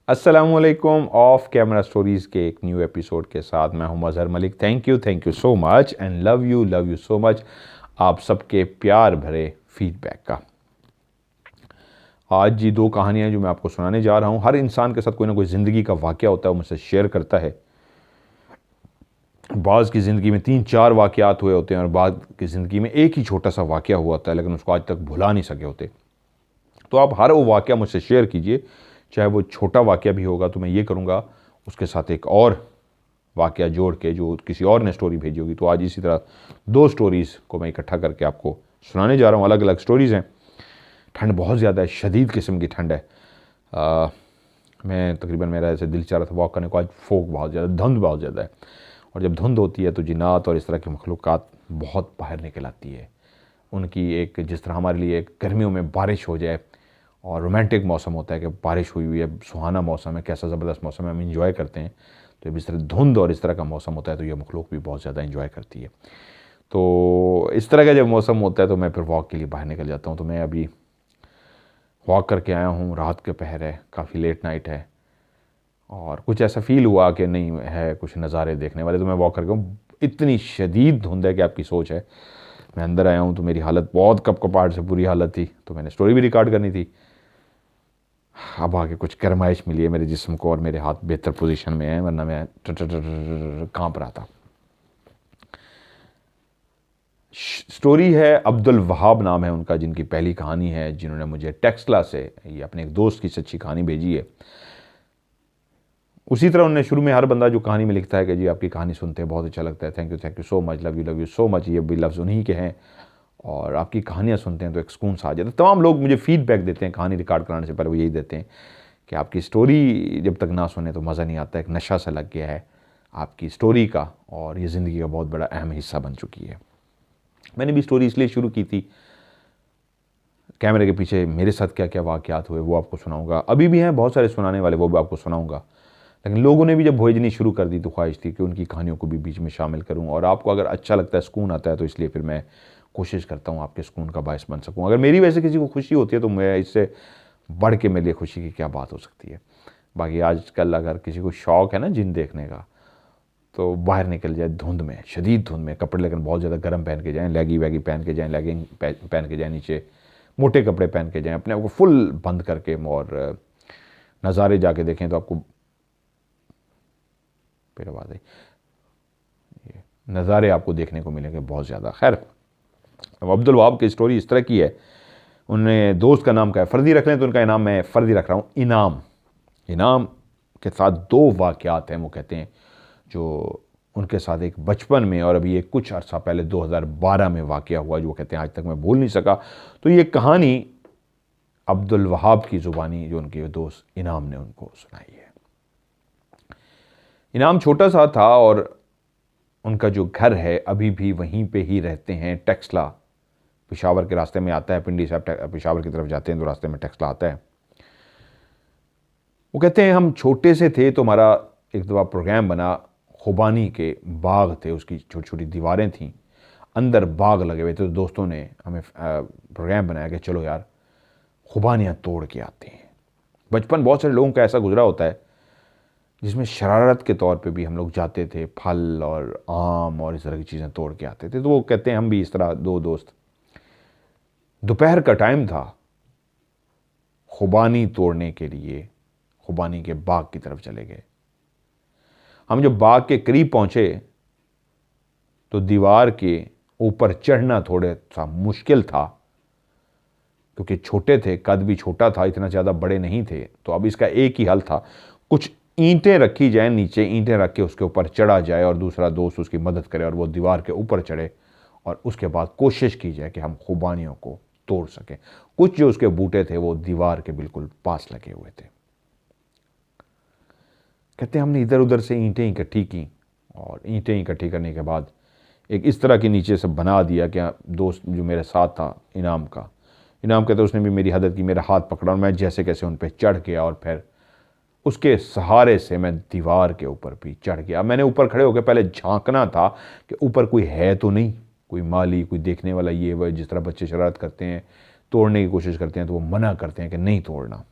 अस्सलामुअलैकुम। Of camera stories के एक न्यू एपिसोड के साथ मैं हूं Mazhar Malik. Thank you so much and love you so much आप सबके प्यार भरे फीडबैक का। आज जी दो कहानियां जो मैं आपको सुनाने जा रहा हूं। हर इंसान के साथ कोई ना कोई ज़िंदगी का वाक़या होता है, वो मुझसे शेयर करता है। बाज़ की ज़िंदगी में 3-4 वाक़यात हुए होते हैं और बाज़ की ज़िंदगी में एक ही छोटा सा वाक़या हुआ होता है, लेकिन उसको आज तक भुला नहीं सके होते। तो आप हर वो वाक़या मुझसे शेयर कीजिए, चाहे वो छोटा वाक़या भी होगा तो मैं ये करूँगा उसके साथ एक और वाक़या जोड़ के जो किसी और ने स्टोरी भेजी होगी। तो आज इसी तरह 2 स्टोरीज़ को मैं इकट्ठा करके आपको सुनाने जा रहा हूँ। अलग अलग स्टोरीज़ हैं। ठंड बहुत ज़्यादा है, शदीद किस्म की ठंड है। मैं तकरीबन मेरा ऐसे दिल चाह रहा था वॉक करने को। आज फोग बहुत ज़्यादा, धुंध बहुत ज़्यादा है, और जब धुंध होती है तो जिन्नात और इस तरह की मखलूक़ात बहुत बाहर निकल आती है। उनकी एक, जिस तरह हमारे लिए गर्मियों में बारिश हो जाए और रोमांटिक मौसम होता है कि बारिश हुई हुई है, सुहाना मौसम है, कैसा ज़बरदस्त मौसम है, हम इंजॉय करते हैं। तो इस तरह धुंध और इस तरह का मौसम होता है तो यह मखलूक भी बहुत ज़्यादा इंजॉय करती है। तो इस तरह का जब मौसम होता है तो मैं फिर वॉक के लिए बाहर निकल जाता हूँ। तो मैं अभी वॉक करके आया हूँ, रात के पहर है, काफ़ी लेट नाइट है, और कुछ ऐसा फील हुआ कि नहीं है कुछ नज़ारे देखने वाले। तो मैं वॉक करके हूँ, इतनी शदीद धुंध है कि आपकी सोच है। मैं अंदर आया हूँ तो मेरी हालत बहुत कपकपाहट से बुरी हालत थी, तो मैंने स्टोरी भी रिकॉर्ड करनी थी। अब आगे कुछ गरमाइश मिली है मेरे जिस्म को और मेरे हाथ बेहतर पोजीशन में हैं, वरना मैं कांप रहा था। स्टोरी है, अब्दुल वहाब नाम है उनका, जिनकी पहली कहानी है, जिन्होंने मुझे टेक्सला से ये अपने एक दोस्त की सच्ची कहानी भेजी है। उसी तरह उन्होंने शुरू में, हर बंदा जो कहानी में लिखता है कि जी आपकी कहानी सुनते हैं बहुत अच्छा लगता है, thank you so much, love you so much, ये भी लफ्ज़ उन्हीं के हैं, और आपकी कहानियाँ सुनते हैं तो एक सुकून सा आ जाता है। तमाम लोग मुझे फीडबैक देते हैं कहानी रिकॉर्ड कराने से पहले, वो यही देते हैं कि आपकी स्टोरी जब तक ना सुने तो मज़ा नहीं आता, एक नशा सा लग गया है आपकी स्टोरी का, और ये ज़िंदगी का बहुत बड़ा अहम हिस्सा बन चुकी है। मैंने भी स्टोरी इसलिए शुरू की थी, कैमरे के पीछे मेरे साथ क्या क्या वाक़यात हुए वो आपको सुनाऊंगा। अभी भी हैं बहुत सारे सुनाने वाले, वो भी आपको सुनाऊंगा। लेकिन लोगों ने भी जब भेजनी शुरू कर दी तो ख्वाहिश थी कि उनकी कहानियों को भी बीच में शामिल करूं, और आपको अगर अच्छा लगता है, सुकून आता है, तो इसलिए फिर मैं कोशिश करता हूं आपके सुकून का बायस बन सकूं। अगर मेरी वजह से किसी को खुशी होती है तो मैं इससे बढ़ के मेरे लिए खुशी की क्या बात हो सकती है। बाकी आजकल अगर किसी को शौक़ है ना जिन देखने का, तो बाहर निकल जाए धुंध में, शदीद धुंध में, कपड़े लेकिन बहुत ज़्यादा गर्म पहन के जाएँ, लेगी वैगी पहन के जाएँ, लेगिंग पहन के जाएँ, नीचे मोटे कपड़े पहन के जाएँ, अपने आप को फुल बंद करके, और नज़ारे जाके देखें तो आपको फिर आवाज़ आई, ये नज़ारे आपको देखने को मिलेंगे बहुत ज़्यादा। खैर, अब अब्दुल वहाब की स्टोरी इस तरह की है। उन्होंने दोस्त का नाम क्या है, फ़र्दी रख लें तो उनका इनाम मैं फ़र्दी रख रहा हूँ, इनाम। इनाम के साथ 2 वाक़यात हैं, वो कहते हैं, जो उनके साथ एक बचपन में और अभी एक कुछ अर्सा पहले 2012 में वाक़या हुआ, जो वो कहते हैं आज तक मैं भूल नहीं सका। तो ये कहानी अब्दुल वहाब की ज़ुबानी जो उनके दोस्त इनाम ने उनको सुनाई है। इनाम छोटा सा था और उनका जो घर है अभी भी वहीं पे ही रहते हैं। टेक्सला पेशावर के रास्ते में आता है, पिंडी से आप पेशावर की तरफ जाते हैं तो रास्ते में टेक्सला आता है। वो कहते हैं हम छोटे से थे तो हमारा एक दफ़ा प्रोग्राम बना, खुबानी के बाग थे, उसकी छोटी छोटी दीवारें थीं, अंदर बाग लगे हुए थे। तो दोस्तों ने हमें प्रोग्राम बनाया कि चलो यार खुबानियाँ तोड़ के आते हैं। बचपन बहुत सारे लोगों का ऐसा गुजरा होता है जिसमें शरारत के तौर पे भी हम लोग जाते थे, फल और आम और इस तरह की चीज़ें तोड़ के आते थे। तो वो कहते हैं हम भी इस तरह 2 दोस्त, दोपहर का टाइम था, खुबानी तोड़ने के लिए खुबानी के बाग की तरफ चले गए। हम जब बाग के करीब पहुंचे तो दीवार के ऊपर चढ़ना थोड़ा सा मुश्किल था, क्योंकि छोटे थे, कद भी छोटा था, इतना ज़्यादा बड़े नहीं थे। तो अब इसका एक ही हल था, कुछ ईंटें रखी जाए, नीचे ईंटें रख के उसके ऊपर चढ़ा जाए और दूसरा दोस्त उसकी मदद करे और वो दीवार के ऊपर चढ़े, और उसके बाद कोशिश की जाए कि हम खुबानियों को तोड़ सकें। कुछ जो उसके बूटे थे वो दीवार के बिल्कुल पास लगे हुए थे। कहते हैं हमने इधर उधर से ईंटें इकट्ठी की, और ईंटें इकट्ठी करने के बाद एक इस तरह के नीचे से बना दिया कि दोस्त जो मेरे साथ था, इनाम कहते हैं उसने भी मेरी मदद की, मेरा हाथ पकड़ा और मैं जैसे कैसे उन पर चढ़ गया, और फिर उसके सहारे से मैं दीवार के ऊपर भी चढ़ गया। मैंने ऊपर खड़े होकर पहले झांकना था कि ऊपर कोई है तो नहीं, कोई माली, कोई देखने वाला, ये वह, जिस तरह बच्चे शरारत करते हैं, तोड़ने की कोशिश करते हैं तो वो मना करते हैं कि नहीं तोड़ना।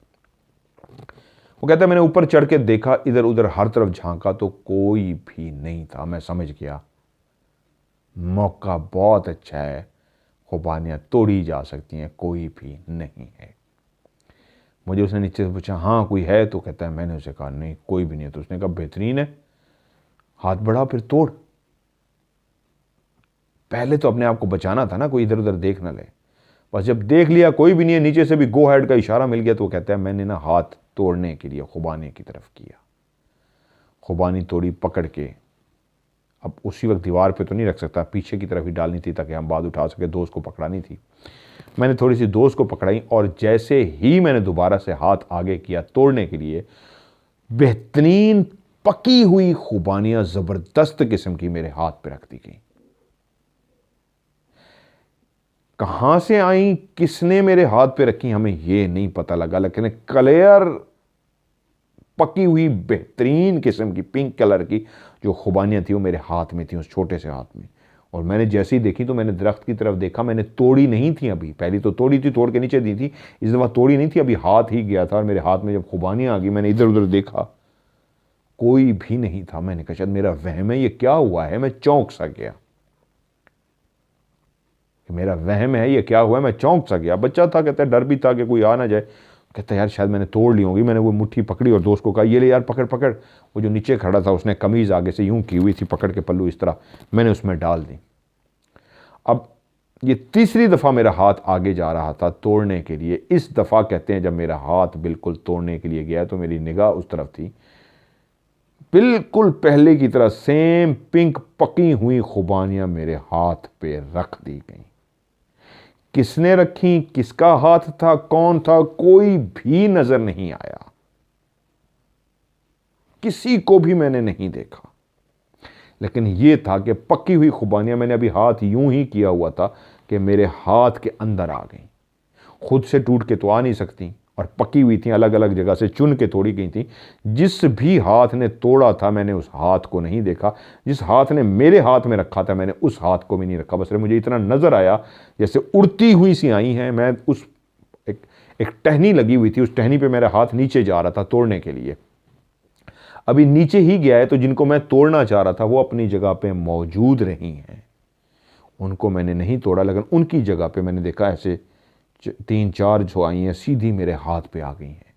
वो कहता है मैंने ऊपर चढ़ के देखा, इधर उधर हर तरफ झांका तो कोई भी नहीं था। मैं समझ गया मौका बहुत अच्छा है, खुबानियाँ तोड़ी जा सकती हैं, कोई भी नहीं है। मुझे उसने नीचे से पूछा हाँ कोई है? तो कहता है मैंने उसे कहा नहीं कोई भी नहीं है। तो उसने कहा बेहतरीन है, हाथ बढ़ा फिर तोड़। पहले तो अपने आप को बचाना था ना, कोई इधर उधर देख ना ले। बस जब देख लिया कोई भी नहीं है, नीचे से भी गो हेड का इशारा मिल गया, तो वो कहता है मैंने ना हाथ तोड़ने के लिए खुबानी की तरफ किया। खुबानी तोड़ी पकड़ के, अब उसी वक्त दीवार पे तो नहीं रख सकता, पीछे की तरफ ही डालनी थी ताकि हम बाद उठा सके, दोस्त को पकड़ानी थी। मैंने थोड़ी सी दोस्त को पकड़ाई और जैसे ही मैंने दोबारा से हाथ आगे किया तोड़ने के लिए, बेहतरीन पकी हुई खुबानियां जबरदस्त किस्म की मेरे हाथ पे रख दी गई। कहां से आई, किसने मेरे हाथ पे रखी, हमें यह नहीं पता लगा, लेकिन क्लियर पकी हुई बेहतरीन किस्म की पिंक कलर की जो खुबानियां थी वो मेरे हाथ में थी, उस छोटे से हाथ में। और मैंने जैसे ही देखी तो मैंने दरख्त की तरफ देखा, मैंने तोड़ी नहीं थी अभी, पहली तो तोड़ी थी, तोड़ के नीचे दी थी, इस दफ़ा तोड़ी नहीं थी, अभी हाथ ही गया था। और मेरे हाथ में जब खुबानियां आ गई, मैंने इधर उधर देखा, कोई भी नहीं था। मैंने कहा शायद मेरा वहम है, ये क्या हुआ है? मैं चौंक सा गया कि मेरा वहम है, ये क्या हुआ है? मैं चौंक सा गया। बच्चा था, कहता है डर भी था कि कोई आ ना जाए। कहता है यार शायद मैंने तोड़ ली होगी। मैंने वो मुट्ठी पकड़ी और दोस्त को कहा ये ले यार पकड़ पकड़। वो जो नीचे खड़ा था उसने कमीज़ आगे से यूं की हुई थी, पकड़ के पल्लू इस तरह मैंने उसमें डाल दी। अब ये तीसरी दफ़ा मेरा हाथ आगे जा रहा था तोड़ने के लिए। इस दफ़ा कहते हैं जब मेरा हाथ बिल्कुल तोड़ने के लिए गया तो मेरी निगाह उस तरफ थी, बिल्कुल पहले की तरह सेम पिंक पकी हुई खुबानियां मेरे हाथ पे रख दी गई। किसने रखी, किसका हाथ था, कौन था, कोई भी नजर नहीं आया, किसी को भी मैंने नहीं देखा। लेकिन यह था कि पकी हुई खुबानियां, मैंने अभी हाथ यूं ही किया हुआ था कि मेरे हाथ के अंदर आ गई। खुद से टूट के तो आ नहीं सकती और पकी हुई थी, अलग अलग जगह से चुन के तोड़ी गई थी। जिस भी हाथ ने तोड़ा था मैंने उस हाथ को नहीं देखा, जिस हाथ ने मेरे हाथ में रखा था मैंने उस हाथ को भी नहीं रखा। बस मुझे इतना नजर आया जैसे उड़ती हुई सी आई हैं। मैं उस एक टहनी लगी हुई थी, उस टहनी पे मेरा हाथ नीचे जा रहा था तोड़ने के लिए। अभी नीचे ही गया है तो जिनको मैं तोड़ना चाह रहा था वो अपनी जगह पे मौजूद रही हैं, उनको मैंने नहीं तोड़ा। लेकिन उनकी जगह पे मैंने देखा ऐसे 3-4 जो आई हैं सीधी मेरे हाथ पे आ गई हैं,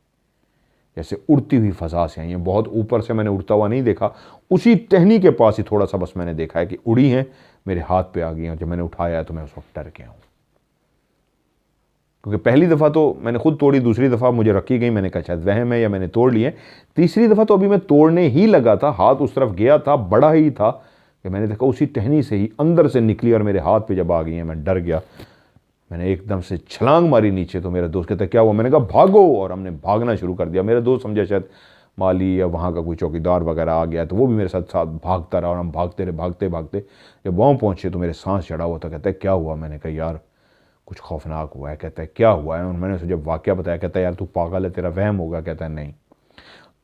जैसे उड़ती हुई फजा से आई हैं। बहुत ऊपर से मैंने उड़ता हुआ नहीं देखा, उसी टहनी के पास ही थोड़ा सा बस मैंने देखा है कि उड़ी हैं, मेरे हाथ पे आ गई हैं। जब मैंने उठाया तो मैं उस वक्त डर गया हूँ, क्योंकि पहली दफ़ा तो मैंने खुद तोड़ी, दूसरी दफ़ा मुझे रखी गई, मैंने कहा शायद वहम है या मैंने तोड़ लिए। तीसरी दफ़ा तो अभी मैं तोड़ने ही लगा था, हाथ उस तरफ गया था, बड़ा ही था कि मैंने देखा उसी टहनी से ही अंदर से निकली और मेरे हाथ पे जब आ गई हैं मैं डर गया। मैंने एकदम से छलांग मारी नीचे। तो मेरा दोस्त कहता क्या हुआ? मैंने कहा भागो, और हमने भागना शुरू कर दिया। मेरा दोस्त समझा शायद माली या वहाँ का कोई चौकीदार वगैरह आ गया, तो वो भी मेरे साथ साथ भागता रहा और हम भागते रहे, भागते भागते जब वहाँ पहुँचे तो मेरे सांस चढ़ा हुआ था। कहता है क्या हुआ? मैंने कहा यार कुछ खौफनाक हुआ है। कहता है क्या हुआ है? और मैंने उसे जब वाक़या बताया, कहता है यार तू पागल है, तेरा वहम होगा। कहता है नहीं,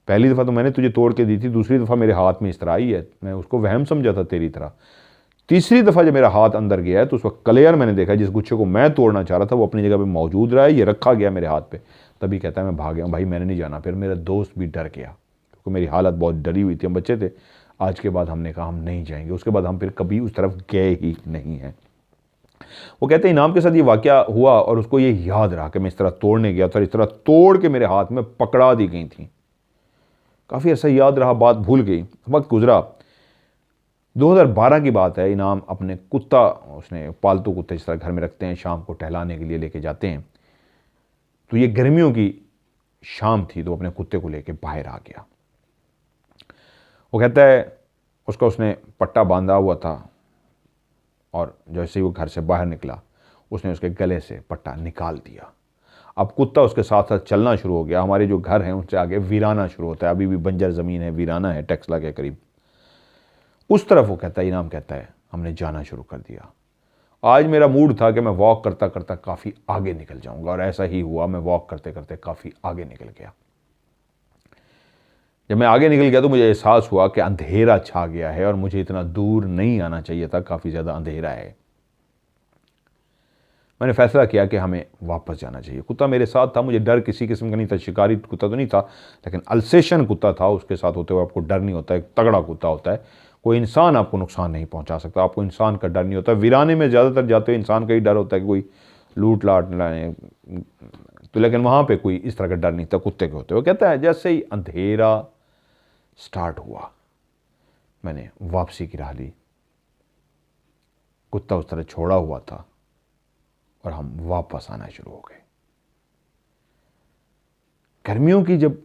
पहली दफ़ा तो मैंने तुझे तोड़ के दी थी, दूसरी दफ़ा मेरे हाथ में इस तरह आई है, मैं उसको वहम समझा था तेरी तरह। तीसरी दफ़ा जब मेरा हाथ अंदर गया है तो उस वक्त क्लियर मैंने देखा जिस गुच्छे को मैं तोड़ना चाह रहा था वो अपनी जगह पे मौजूद रहा है, ये रखा गया मेरे हाथ पे। तभी कहता है मैं भाग गया, भाई मैंने नहीं जाना। फिर मेरा दोस्त भी डर गया क्योंकि मेरी हालत बहुत डरी हुई थी, हम बच्चे थे। आज के बाद हमने कहा हम नहीं जाएंगे, उसके बाद हम फिर कभी उस तरफ गए ही नहीं हैं। वो कहते हैं इनाम के साथ ये वाक़या हुआ और उसको ये याद रहा कि मैं इस तरह तोड़ने गया था, इस तरह तोड़ के मेरे हाथ में पकड़ा दी गई थी। काफ़ी ऐसा याद रहा, बात भूल गई, वक्त गुजरा। 2012 की बात है। इनाम अपने कुत्ता, उसने पालतू कुत्ते जिस तरह घर में रखते हैं, शाम को टहलाने के लिए लेके जाते हैं। तो ये गर्मियों की शाम थी तो अपने कुत्ते को लेके बाहर आ गया। वो कहता है उसका उसने पट्टा बांधा हुआ था और जैसे ही वो घर से बाहर निकला उसने उसके गले से पट्टा निकाल दिया। अब कुत्ता उसके साथ साथ चलना शुरू हो गया। हमारे जो घर हैं उससे आगे वीराना शुरू होता है, अभी भी बंजर ज़मीन है, वीराना है टेक्सला के करीब, उस तरफ वो कहता है, इनाम कहता है हमने जाना शुरू कर दिया। आज मेरा मूड था कि मैं वॉक करता करता काफ़ी आगे निकल जाऊंगा और ऐसा ही हुआ। मैं वॉक करते करते काफ़ी आगे निकल गया। जब मैं आगे निकल गया तो मुझे एहसास हुआ कि अंधेरा छा गया है और मुझे इतना दूर नहीं आना चाहिए था, काफ़ी ज़्यादा अंधेरा है। मैंने फैसला किया कि हमें वापस जाना चाहिए। कुत्ता मेरे साथ था, मुझे डर किसी किस्म का नहीं था, शिकारी कुत्ता तो नहीं था, लेकिन अल्सेशन कुत्ता था। उसके साथ होते हुए आपको डर नहीं होता, एक तगड़ा कुत्ता होता है, कोई इंसान आपको नुकसान नहीं पहुंचा सकता, आपको इंसान का डर नहीं होता। वीराने में ज़्यादातर जाते हुए इंसान का ही डर होता है कि कोई लूट लाट लाए, तो लेकिन वहाँ पे कोई इस तरह का डर नहीं था कुत्ते के होते हुए। कहता है जैसे ही अंधेरा स्टार्ट हुआ मैंने वापसी की राह ली। कुत्ता उस तरह छोड़ा हुआ था और हम वापस आना शुरू हो गए। गर्मियों की जब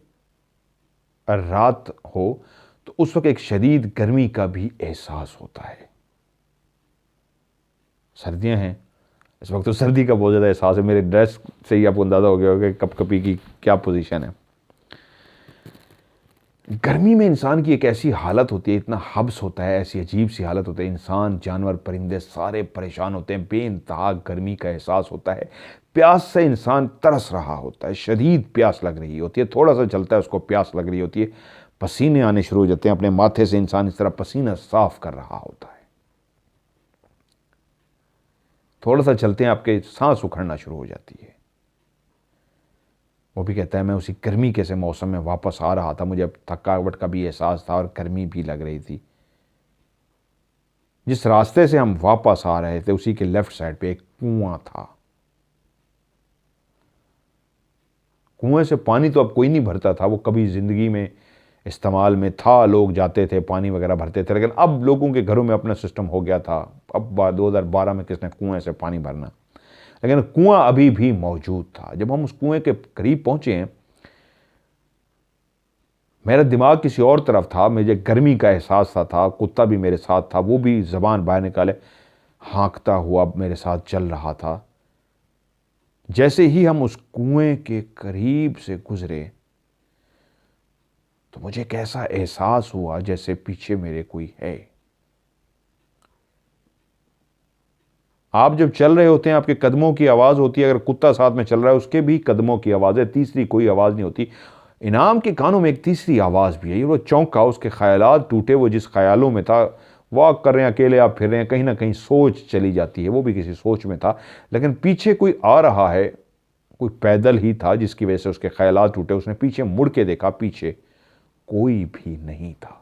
रात हो तो उस वक्त एक शदीद गर्मी का भी एहसास होता है। सर्दियां हैं, इस वक्त तो सर्दी का बहुत ज़्यादा एहसास है। मेरे ड्रेस से ही आपको अंदाज़ा हो गया होगा कि कपकपी की क्या पोजीशन है। गर्मी में इंसान की एक ऐसी हालत होती है, इतना हब्स होता है, ऐसी अजीब सी हालत होती है, इंसान जानवर परिंदे सारे परेशान होते हैं, बेइंतहा गर्मी का एहसास होता है। प्यास से इंसान तरस रहा होता है, शदीद प्यास लग रही होती है, थोड़ा सा चलता है उसको प्यास लग रही होती है, पसीने आने शुरू हो जाते हैं, अपने माथे से इंसान इस तरह पसीना साफ कर रहा होता है। थोड़ा सा चलते हैं आपके सांस उखड़ना शुरू हो जाती है। वो भी कहता है मैं उसी गर्मी के से मौसम में वापस आ रहा था, मुझे अब थकावट का भी एहसास था और गर्मी भी लग रही थी। जिस रास्ते से हम वापस आ रहे थे उसी के लेफ्ट साइड पे एक कुआं था। कुएं से पानी तो अब कोई नहीं भरता था, वो कभी जिंदगी में इस्तेमाल में था, लोग जाते थे पानी वगैरह भरते थे, लेकिन अब लोगों के घरों में अपना सिस्टम हो गया था। अब 2012 में किसने कुएं से पानी भरना, लेकिन कुआं अभी भी मौजूद था। जब हम उस कुएं के करीब पहुंचे हैं, मेरा दिमाग किसी और तरफ था, मुझे गर्मी का एहसास था, कुत्ता भी मेरे साथ था, वो भी जबान बाहर निकाले हाँकता हुआ मेरे साथ चल रहा था। जैसे ही हम उस कुएं के करीब से गुजरे तो मुझे एक ऐसा एहसास हुआ जैसे पीछे मेरे कोई है। आप जब चल रहे होते हैं आपके कदमों की आवाज़ होती है, अगर कुत्ता साथ में चल रहा है उसके भी कदमों की आवाज़ है, तीसरी कोई आवाज़ नहीं होती। इनाम के कानों में एक तीसरी आवाज़ भी है। वो चौंका, उसके ख्यालात टूटे, वो जिस ख्यालों में था, वॉक कर रहे हैं, अकेले आप फिर रहे हैं, कहीं ना कहीं सोच चली जाती है, वो भी किसी सोच में था, लेकिन पीछे कोई आ रहा है, कोई पैदल ही था जिसकी वजह से उसके ख्यालात टूटे। उसने पीछे मुड़ के देखा, पीछे कोई भी नहीं था।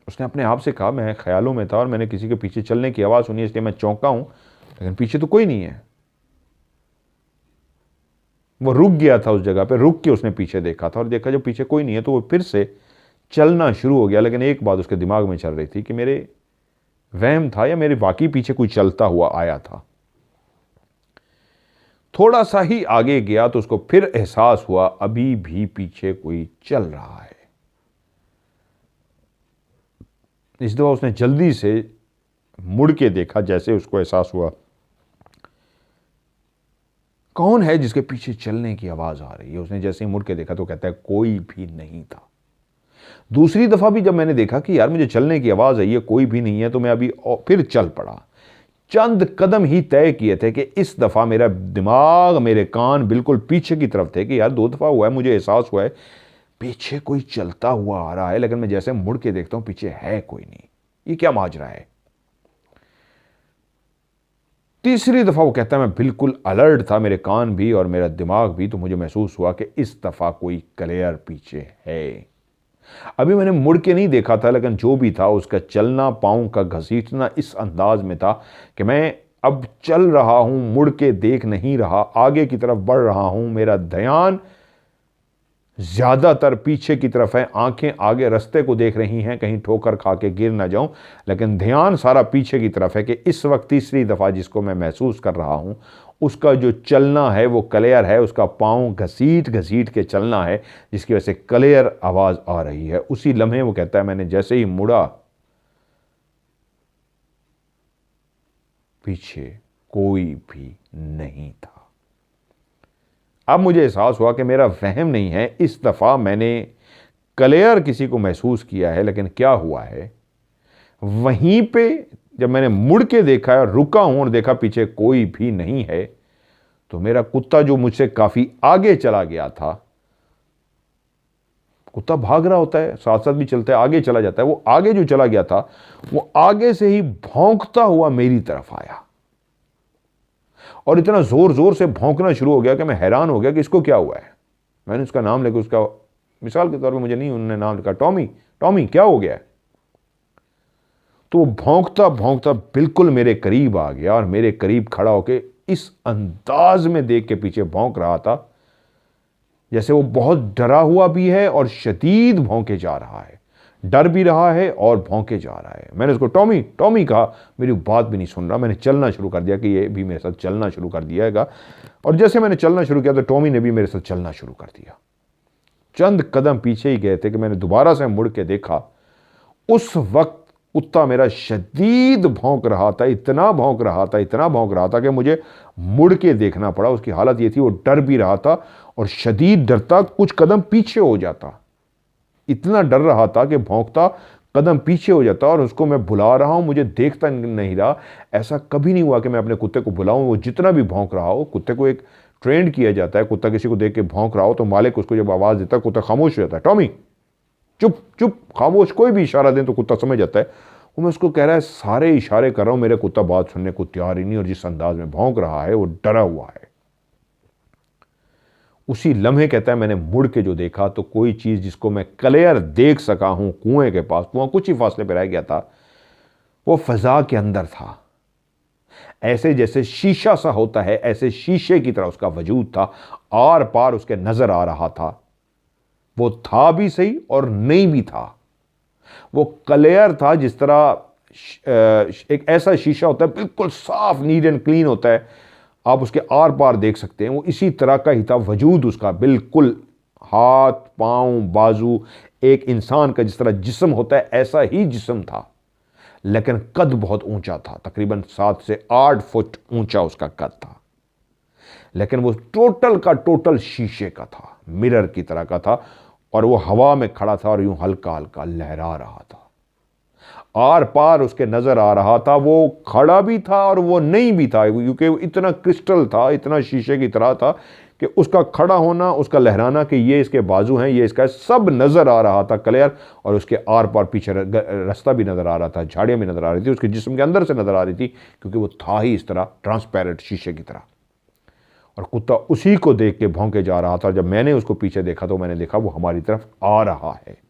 उसने अपने आप से कहा मैं ख्यालों में था और मैंने किसी के पीछे चलने की आवाज़ सुनी इसलिए मैं चौंका हूं, लेकिन पीछे तो कोई नहीं है। वो रुक गया था उस जगह पे, रुक के उसने पीछे देखा था और देखा जब पीछे कोई नहीं है तो वो फिर से चलना शुरू हो गया। लेकिन एक बात उसके दिमाग में चल रही थी कि मेरे वहम था या मेरे वाकई पीछे कोई चलता हुआ आया था। थोड़ा सा ही आगे गया तो उसको फिर एहसास हुआ अभी भी पीछे कोई चल रहा है। इस दफा उसने जल्दी से मुड़ के देखा, जैसे उसको एहसास हुआ कौन है जिसके पीछे चलने की आवाज आ रही है। उसने जैसे ही मुड़ के देखा तो कहता है कोई भी नहीं था। दूसरी दफा भी जब मैंने देखा कि यार मुझे चलने की आवाज आई है, कोई भी नहीं है, तो मैं अभी फिर चल पड़ा। चंद कदम ही तय किए थे कि इस दफा मेरा दिमाग, मेरे कान बिल्कुल पीछे की तरफ थे कि यार 2 दफा हुआ है, मुझे एहसास हुआ है पीछे कोई चलता हुआ आ रहा है, लेकिन मैं जैसे मुड़ के देखता हूं पीछे है कोई नहीं। ये क्या माजरा है। तीसरी दफा वो कहता है मैं बिल्कुल अलर्ट था, मेरे कान भी और मेरा दिमाग भी, तो मुझे महसूस हुआ कि इस दफा कोई क्लियर पीछे है। अभी मैंने मुड़ के नहीं देखा था, लेकिन जो भी था उसका चलना, पांव का घसीटना इस अंदाज में था कि मैं अब चल रहा हूं, मुड़ के देख नहीं रहा, आगे की तरफ बढ़ रहा हूं। मेरा ध्यान ज्यादातर पीछे की तरफ है, आंखें आगे रास्ते को देख रही हैं कहीं ठोकर खा के गिर ना जाऊं, लेकिन ध्यान सारा पीछे की तरफ है कि इस वक्त तीसरी दफा जिसको मैं महसूस कर रहा हूं उसका जो चलना है वो क्लियर है, उसका पांव घसीट घसीट के चलना है, जिसकी वजह से क्लियर आवाज आ रही है। उसी लम्हे वो कहता है मैंने जैसे ही मुड़ा पीछे कोई भी नहीं था। अब मुझे एहसास हुआ कि मेरा वहम नहीं है, इस दफा मैंने क्लियर किसी को महसूस किया है। लेकिन क्या हुआ है, वहीं पे जब मैंने मुड़ के देखा है, रुका हूं और देखा पीछे कोई भी नहीं है, तो मेरा कुत्ता जो मुझसे काफी आगे चला गया था कुत्ता भाग रहा होता है, साथ साथ भी चलता है, आगे चला जाता है। वो आगे जो चला गया था वो आगे से ही भौंकता हुआ मेरी तरफ आया और इतना जोर जोर से भौंकना शुरू हो गया कि मैं हैरान हो गया कि इसको क्या हुआ है। मैंने उसका नाम लेकर, उसका मिसाल के तौर पे मुझे नहीं उन्होंने नाम लिखा, टॉमी, टॉमी क्या हो गया है। तो वो भौंकता भौंकता बिल्कुल मेरे करीब आ गया और मेरे करीब खड़ा होकर इस अंदाज में देख के पीछे भौंक रहा था जैसे वो बहुत डरा हुआ भी है और शदीद भौंके जा रहा है, डर भी रहा है और भौंके जा रहा है। मैंने उसको टॉमी टॉमी कहा, मेरी बात भी नहीं सुन रहा। मैंने चलना शुरू कर दिया कि ये भी मेरे साथ चलना शुरू कर दिया। और जैसे मैंने चलना शुरू किया तो टॉमी ने भी मेरे साथ चलना शुरू कर दिया। चंद कदम पीछे ही गए थे कि मैंने दोबारा से मुड़ के देखा। उस वक्त कुत्ता मेरा शदीद भौंक रहा था, इतना भौंक रहा था, इतना भौंक रहा था कि मुझे मुड़ के देखना पड़ा। उसकी हालत ये थी, वो डर भी रहा था और शदीद डरता कुछ कदम पीछे हो जाता। इतना डर रहा था कि भौंकता कदम पीछे हो जाता और उसको मैं बुला रहा हूं, मुझे देखता नहीं रहा। ऐसा कभी नहीं हुआ कि मैं अपने कुत्ते को बुलाऊं, वो जितना भी भौंक रहा हो। कुत्ते को एक ट्रेंड किया जाता है, कुत्ता किसी को देख के भौंक रहा हो तो मालिक उसको जब आवाज देता है कुत्ता खामोश हो जाता है, टॉमी चुप चुप खामोश। कोई भी इशारा दें तो कुत्ता समझ जाता है। वो मैं उसको कह रहा है, सारे इशारे कर रहा हूं, मेरे कुत्ता बात सुनने को तैयार ही नहीं और जिस अंदाज में भौंक रहा है वो डरा हुआ है। उसी लम्हे कहता है मैंने मुड़ के जो देखा तो कोई चीज जिसको मैं क्लियर देख सका हूं, कुएं के पास, कुआं कुछ ही फासले पर रह गया था, वो फजा के अंदर था। ऐसे जैसे शीशा सा होता है, ऐसे शीशे की तरह उसका वजूद था, आर पार उसके नजर आ रहा था। वो था भी सही और नहीं भी था। वो क्लियर था, जिस तरह एक ऐसा शीशा होता है बिल्कुल साफ, नीट एंड क्लीन होता है, आप उसके आर पार देख सकते हैं। वो इसी तरह का ही था वजूद उसका, बिल्कुल हाथ पांव बाजू एक इंसान का जिस तरह जिस्म होता है ऐसा ही जिस्म था, लेकिन कद बहुत ऊंचा था, तकरीबन 7 से 8 फुट ऊंचा उसका कद था। लेकिन वो टोटल का टोटल शीशे का था, मिरर की तरह का था और वो हवा में खड़ा था और यूं हल्का हल्का लहरा रहा था। आर पार उसके नजर आ रहा था, वो खड़ा भी था और वो नहीं भी था, क्योंकि वो इतना क्रिस्टल था, इतना शीशे की तरह था कि उसका खड़ा होना, उसका लहराना कि ये इसके बाजू हैं, ये इसका, सब नजर आ रहा था क्लियर। और उसके आर पार पीछे रास्ता भी नजर आ रहा था, झाड़ियां भी नजर आ रही थी, उसके जिस्म के अंदर से नजर आ रही थी, क्योंकि वो था ही इस तरह ट्रांसपेरेंट शीशे की तरह। और कुत्ता उसी को देख के भौंके जा रहा था। और जब मैंने उसको पीछे देखा तो मैंने देखा वो हमारी तरफ आ रहा है।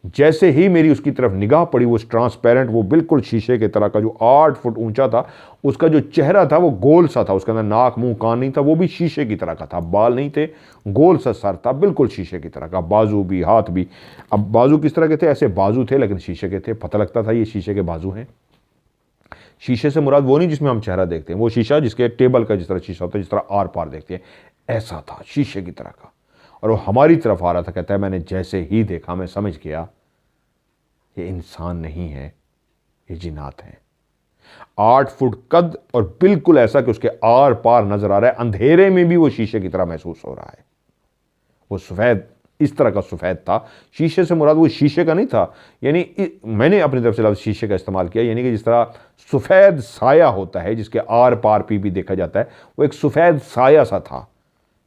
जैसे ही मेरी उसकी तरफ निगाह पड़ी, वो ट्रांसपेरेंट, वो बिल्कुल शीशे की तरह का, जो 8 फुट ऊंचा था, उसका जो चेहरा था वो गोल सा था, उसके अंदर नाक मुंह कान नहीं था, वो भी शीशे की तरह का था, बाल नहीं थे, गोल सा सर था, बिल्कुल शीशे की तरह का, बाजू भी हाथ भी। अब बाजू किस तरह के थे, ऐसे बाजू थे लेकिन शीशे के थे, पता लगता था ये शीशे के बाजू हैं। शीशे से मुराद वो नहीं जिसमें हम चेहरा देखते हैं, वो शीशा जिसके टेबल का जिस तरह शीशा होता है, जिस तरह आर पार देखते हैं, ऐसा था, शीशे की तरह का। और वो हमारी तरफ आ रहा था। कहता है मैंने जैसे ही देखा मैं समझ गया ये इंसान नहीं है, ये जिन्नात हैं। 8 फुट कद और बिल्कुल ऐसा कि उसके आर पार नजर आ रहा है, अंधेरे में भी वो शीशे की तरह महसूस हो रहा है। वो सफेद, इस तरह का सफेद था। शीशे से मुराद वो शीशे का नहीं था, यानी मैंने अपनी तरफ से लफ्ज़ शीशे का इस्तेमाल किया, यानी कि जिस तरह सफेद साया होता है जिसके आर पार भी देखा जाता है, वो एक सफेद साया सा था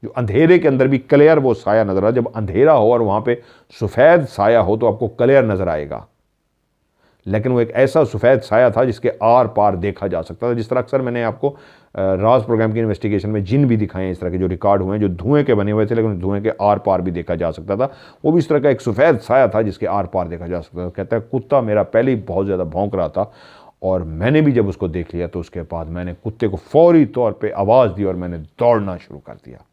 जो अंधेरे के अंदर भी क्लियर वो साया नजर आ। जब अंधेरा हो और वहां पे सफेद साया हो तो आपको क्लियर नजर आएगा, लेकिन वो एक ऐसा सफ़ेद साया था जिसके आर पार देखा जा सकता था। जिस तरह अक्सर मैंने आपको राज प्रोग्राम की इन्वेस्टिगेशन में जिन भी दिखाए हैं, इस तरह के जो रिकॉर्ड हुए हैं, जो धुएं के बने हुए थे लेकिन धुएं के आर पार भी देखा जा सकता था, वो भी इस तरह का एक सफ़ेद साया था जिसके आर पार देखा जा सकता था। कहता है कुत्ता मेरा पहले ही बहुत ज़्यादा भौंक रहा था और मैंने भी जब उसको देख लिया तो उसके बाद मैंने कुत्ते को फौरी तौर पर आवाज़ दी और मैंने दौड़ना शुरू कर दिया।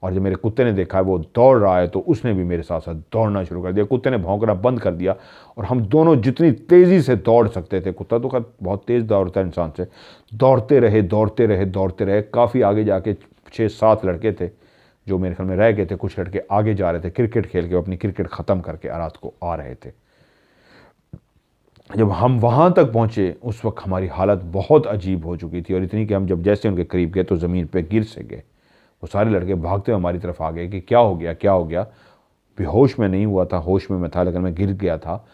और जब मेरे कुत्ते ने देखा है वो दौड़ रहा है तो उसने भी मेरे साथ साथ दौड़ना शुरू कर दिया। कुत्ते ने भौंकना बंद कर दिया और हम दोनों जितनी तेज़ी से दौड़ सकते थे, कुत्ता तो खैर बहुत तेज़ दौड़ता है इंसान से, दौड़ते रहे दौड़ते रहे दौड़ते रहे। काफ़ी आगे जाके 6-7 लड़के थे जो मेरे ख्याल में रह गए थे, कुछ लड़के आगे जा रहे थे क्रिकेट खेल के, अपनी क्रिकेट ख़त्म करके रात को आ रहे थे। जब हम वहाँ तक पहुँचे उस वक्त हमारी हालत बहुत अजीब हो चुकी थी, और इतनी कि हम जब जैसे उनके करीब गए तो ज़मीन पर गिर से गए। वो सारे लड़के भागते हुए हमारी तरफ आ गए कि क्या हो गया, क्या हो गया। बेहोश में नहीं हुआ था, होश में मैं था, लेकिन मैं गिर गया था।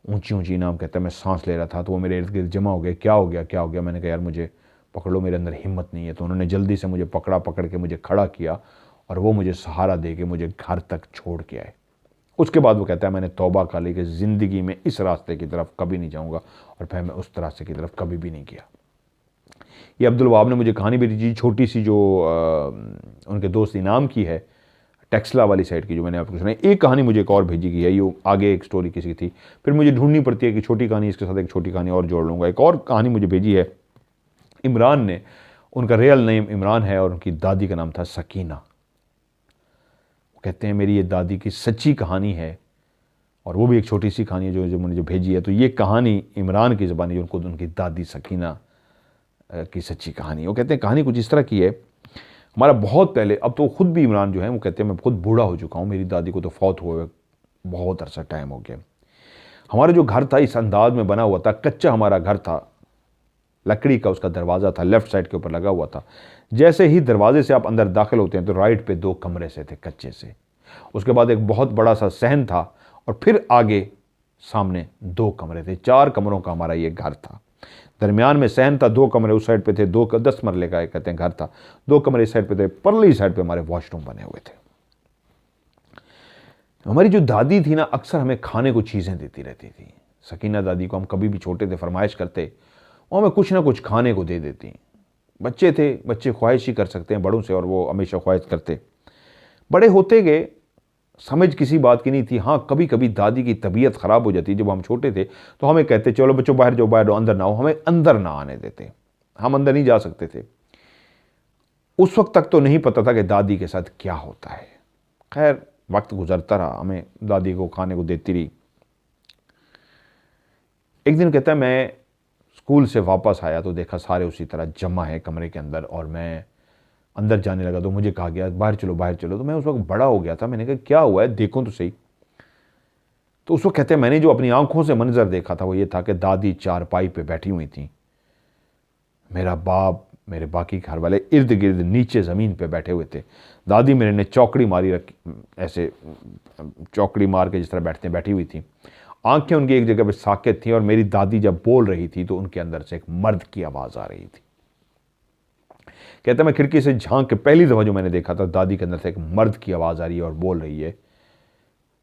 ऊंची ऊंची नाम कहता है मैं सांस ले रहा था, तो वो मेरे इर्द गिर्द जमा हो गए, क्या हो गया, क्या हो गया। मैंने कहा यार मुझे पकड़ लो, मेरे अंदर हिम्मत नहीं है। तो उन्होंने जल्दी से मुझे पकड़ के मुझे खड़ा किया और वो मुझे सहारा दे के मुझे घर तक छोड़ के आए। उसके बाद वो कहता है मैंने तौबा कर ली कि ज़िंदगी में इस रास्ते की तरफ कभी नहीं जाऊँगा, और फिर मैं उस रास्ते की तरफ कभी भी नहीं गया। ये अब्दुल वहाब ने मुझे कहानी भेजी थी, छोटी सी, जो उनके दोस्त इनाम की है, टेक्सला वाली साइड की, जो मैंने आपको सुनाई। एक कहानी मुझे एक और भेजी गई है, ये आगे एक स्टोरी किसी की थी, फिर मुझे ढूंढनी पड़ती है कि छोटी कहानी इसके साथ एक छोटी कहानी और जोड़ लूँगा। एक और कहानी मुझे भेजी है इमरान ने, उनका रियल नेम इमरान है और उनकी दादी का नाम था सकीना। वो कहते हैं मेरी ये दादी की सच्ची कहानी है, और वो भी एक छोटी सी कहानी है जो मुझे भेजी है। तो ये कहानी इमरान की ज़बानी, जो उनको उनकी दादी सकीना की सच्ची कहानी है। वो कहते हैं कहानी कुछ इस तरह की है, हमारा बहुत पहले, अब तो खुद भी इमरान जो है वो कहते हैं मैं खुद बूढ़ा हो चुका हूँ, मेरी दादी को तो फौत हुए बहुत अरसा टाइम हो गया। हमारा जो घर था इस अंदाज में बना हुआ था, कच्चा हमारा घर था, लकड़ी का उसका दरवाज़ा था, लेफ्ट साइड के ऊपर लगा हुआ था। जैसे ही दरवाजे से आप अंदर दाखिल होते हैं तो राइट पे 2 कमरे से थे कच्चे से, उसके बाद एक बहुत बड़ा सा सहन था, और फिर आगे सामने 2 कमरे थे। 4 कमरों का हमारा ये घर था। दरमियान में सहन था, 2 कमरे उस साइड पे थे, 10 मरले का कहते हैं घर था, 2 कमरे इस साइड पे थे, परली साइड पे हमारे वॉशरूम बने हुए थे। हमारी जो दादी थी ना, अक्सर हमें खाने को चीज़ें देती रहती थी। सकीना दादी को हम कभी भी छोटे थे फरमाइश करते, वो हमें कुछ ना कुछ खाने को दे देती। बच्चे थे, बच्चे ख्वाहिश ही कर सकते हैं बड़ों से, और वो हमेशा ख्वाहिश करते। बड़े होते गए, समझ किसी बात की नहीं थी। हाँ, कभी कभी दादी की तबीयत ख़राब हो जाती, जब हम छोटे थे तो हमें कहते चलो बच्चों बाहर जाओ, बाहर जाओ, अंदर ना आओ, हमें अंदर ना आने देते, हम अंदर नहीं जा सकते थे। उस वक्त तक तो नहीं पता था कि दादी के साथ क्या होता है। खैर, वक्त गुजरता रहा, हमें दादी को खाने को देती रही। एक दिन कहता है मैं स्कूल से वापस आया तो देखा सारे उसी तरह जमा है कमरे के अंदर, और मैं अंदर जाने लगा तो मुझे कहा गया बाहर चलो, बाहर चलो। तो मैं उस वक्त बड़ा हो गया था, मैंने कहा क्या हुआ है, देखो तो सही। तो उस वक्त कहते हैं मैंने जो अपनी आंखों से मंजर देखा था वो ये था कि दादी चारपाई पे बैठी हुई थी, मेरा बाप, मेरे बाकी घर वाले इर्द गिर्द नीचे ज़मीन पे बैठे हुए थे। दादी मेरे ने चौकड़ी मारी रखी, ऐसे चौकड़ी मार के जिस तरह बैठते बैठी हुई थी। आंखें उनकी एक जगह पे साकित थी, और मेरी दादी जब बोल रही थी तो उनके अंदर से एक मर्द की आवाज़ आ रही थी। कहता मैं खिड़की से झांक के पहली दफ़ा जो मैंने देखा था, दादी के अंदर से एक मर्द की आवाज़ आ रही है और बोल रही है।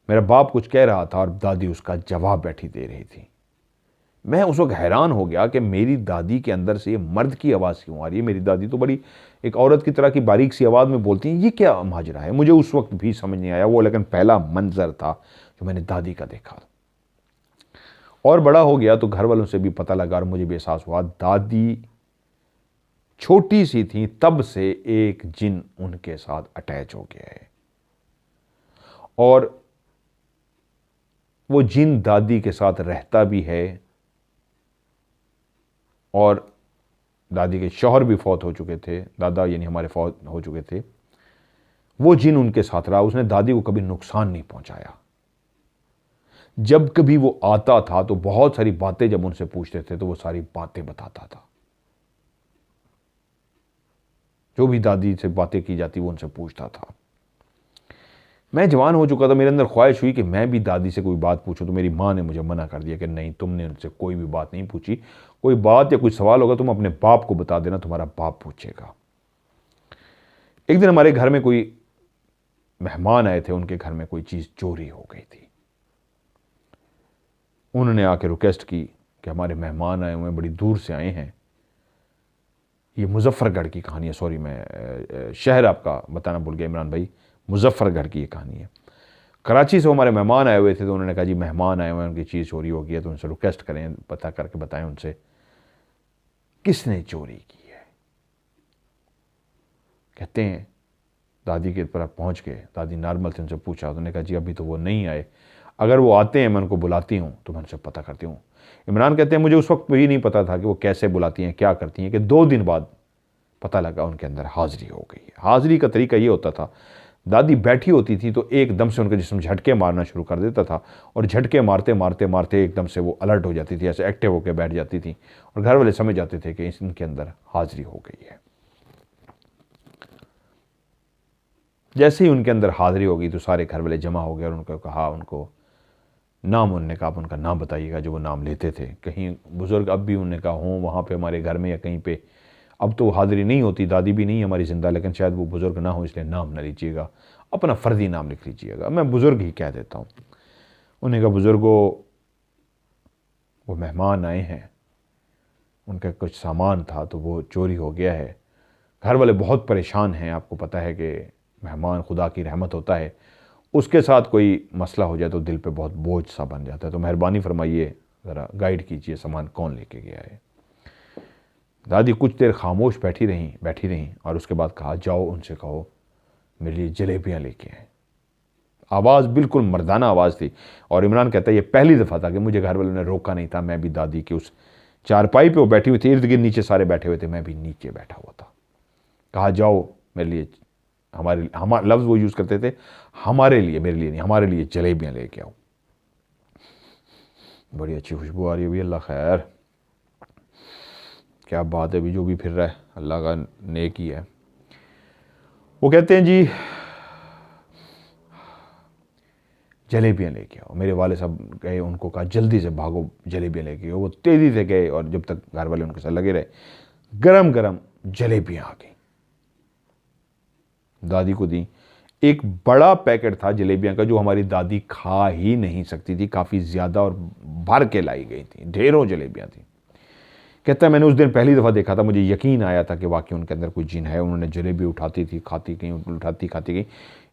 मेरा बाप कुछ कह रहा था और दादी उसका जवाब बैठी दे रही थी। मैं उस वक्त हैरान हो गया कि मेरी दादी के अंदर से ये मर्द की आवाज़ क्यों आ रही है। मेरी दादी तो बड़ी एक औरत की तरह की बारीक सी आवाज़ में बोलती हैं, ये क्या माजरा है। मुझे उस वक्त भी समझ नहीं आया वो, लेकिन पहला मंजर था जो मैंने दादी का देखा। और बड़ा हो गया तो घर वालों से भी पता लगा और मुझे भी एहसास हुआ, दादी छोटी सी थी तब से एक जिन उनके साथ अटैच हो गया है, और वो जिन दादी के साथ रहता भी है, और दादी के शौहर भी फौत हो चुके थे, दादा यानी हमारे फौत हो चुके थे। वो जिन उनके साथ रहा, उसने दादी को कभी नुकसान नहीं पहुंचाया। जब कभी वो आता था तो बहुत सारी बातें जब उनसे पूछते थे तो वो सारी बातें बताता था। जो भी दादी से बातें की जाती वो उनसे पूछता था। मैं जवान हो चुका था, मेरे अंदर ख्वाहिश हुई कि मैं भी दादी से कोई बात पूछूं, तो मेरी माँ ने मुझे मना कर दिया कि नहीं, तुमने उनसे कोई भी बात नहीं पूछी, कोई बात या कोई सवाल होगा तुम अपने बाप को बता देना, तुम्हारा बाप पूछेगा। एक दिन हमारे घर में कोई मेहमान आए थे, उनके घर में कोई चीज़ चोरी हो गई थी। उन्होंने आके रिक्वेस्ट की कि हमारे मेहमान आए हुए हैं, बड़ी दूर से आए हैं। ये मुजफ्फरगढ़ की कहानी है, सॉरी मैं शहर आपका बताना भूल गया इमरान भाई, मुजफ्फरगढ़ की ये कहानी है। कराची से हमारे मेहमान आए हुए थे, तो उन्होंने कहा जी मेहमान आए हुए हैं, उनकी चीज़ चोरी हो गई है, तो उनसे रिक्वेस्ट करें, पता करके बताएं उनसे किसने चोरी की है। कहते हैं दादी की तरफ पहुंच गए, दादी नॉर्मल से उनसे पूछा, उन्होंने कहा जी अभी तो वो नहीं आए, अगर वो आते हैं मैं उनको बुलाती हूँ तो मैं उनसे पता करती हूँ। इमरान कहते हैं मुझे उस वक्त भी नहीं पता था कि वो कैसे बुलाती हैं, क्या करती हैं, कि 2 दिन बाद पता लगा उनके अंदर हाज़िरी हो गई है। हाज़िरी का तरीका ये होता था, दादी बैठी होती थी तो एकदम से उनका जिस्म झटके मारना शुरू कर देता था, और झटके मारते मारते मारते एकदम से वो अलर्ट हो जाती थी, ऐसे एक्टिव होकर बैठ जाती थी, और घर वाले समझ जाते थे कि इनके अंदर हाज़िरी हो गई है। जैसे ही उनके अंदर हाज़िरी हो गई तो सारे घर वाले जमा हो गए, और उनको कहा, उनको नाम, उन्होंने कहा आप उनका नाम बताइएगा जो वो नाम लेते थे। कहीं बुज़ुर्ग अब भी उन्होंने कहा हों वहाँ पे हमारे घर में या कहीं पे अब तो हाज़िरी नहीं होती, दादी भी नहीं हमारी ज़िंदा, लेकिन शायद वो बुज़ुर्ग ना हो इसलिए नाम ना लीजिएगा, अपना फ़र्ज़ी नाम लिख लीजिएगा, मैं बुज़ुर्ग ही कह देता हूँ। उन्हें कहा बुज़ुर्गों, वो मेहमान आए हैं, उनका कुछ सामान था तो वो चोरी हो गया है, घर वाले बहुत परेशान हैं। आपको पता है कि मेहमान खुदा की रहमत होता है, उसके साथ कोई मसला हो जाए तो दिल पे बहुत बोझ सा बन जाता है, तो मेहरबानी फरमाइए ज़रा गाइड कीजिए सामान कौन लेके गया है। दादी कुछ देर खामोश बैठी रहीं और उसके बाद कहा, जाओ उनसे कहो मेरे लिए जलेबियाँ लेके आए। आवाज़ बिल्कुल मर्दाना आवाज़ थी और इमरान कहता है ये पहली दफ़ा था कि मुझे घर वालों ने रोका नहीं था। मैं भी दादी की उस चारपाई पे वो बैठी हुई थी, इर्द गिर्द नीचे सारे बैठे हुए थे, मैं भी नीचे बैठा हुआ था। कहा जाओ मेरे लिए, हमारे लफ्ज़ वो यूज़ करते थे, हमारे लिए, मेरे लिए नहीं, हमारे लिए जलेबियाँ लेके आओ। बड़ी अच्छी खुशबू आ रही है भाई, अल्लाह खैर, क्या बात है भी, जो भी फिर रहा है अल्लाह का नेक ही है। वो कहते हैं जी जलेबियाँ लेके आओ। मेरे वाले साहब गए, उनको कहा जल्दी से भागो जलेबियाँ लेके आओ। वो तेज़ी से गए और जब तक घर वाले उनके साथ लगे रहे, गरम गरम जलेबियाँ आ गई, दादी को दी। एक बड़ा पैकेट था जलेबियाँ का जो हमारी दादी खा ही नहीं सकती थी, काफ़ी ज़्यादा और भर के लाई गई थी, ढेरों जलेबियाँ थी। कहता है मैंने उस दिन पहली दफ़ा देखा था, मुझे यकीन आया था कि वाकई उनके अंदर कोई जिन है। उन्होंने जलेबी उठाती थी, खाती गई, उठाती खाती गई।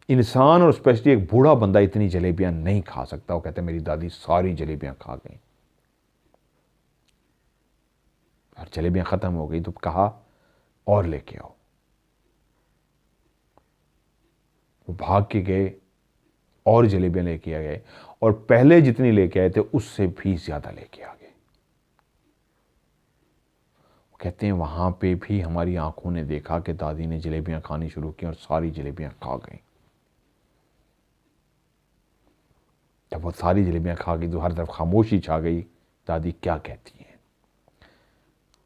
इंसान और स्पेशली एक बूढ़ा बंदा इतनी जलेबियाँ नहीं खा सकता। वो कहते हैं मेरी दादी सारी जलेबियाँ खा गई और जलेबियाँ ख़त्म हो गई तो कहा और लेके आओ। वो भाग के गए और जलेबियाँ लेके आ गए और पहले जितनी लेके आए थे उससे भी ज़्यादा लेके आ गए। कहते हैं वहाँ पे भी हमारी आंखों ने देखा कि दादी ने जलेबियाँ खानी शुरू की और सारी जलेबियाँ खा गई। जब वो सारी जलेबियाँ खा गई तो हर तरफ खामोशी छा गई। दादी क्या कहती हैं,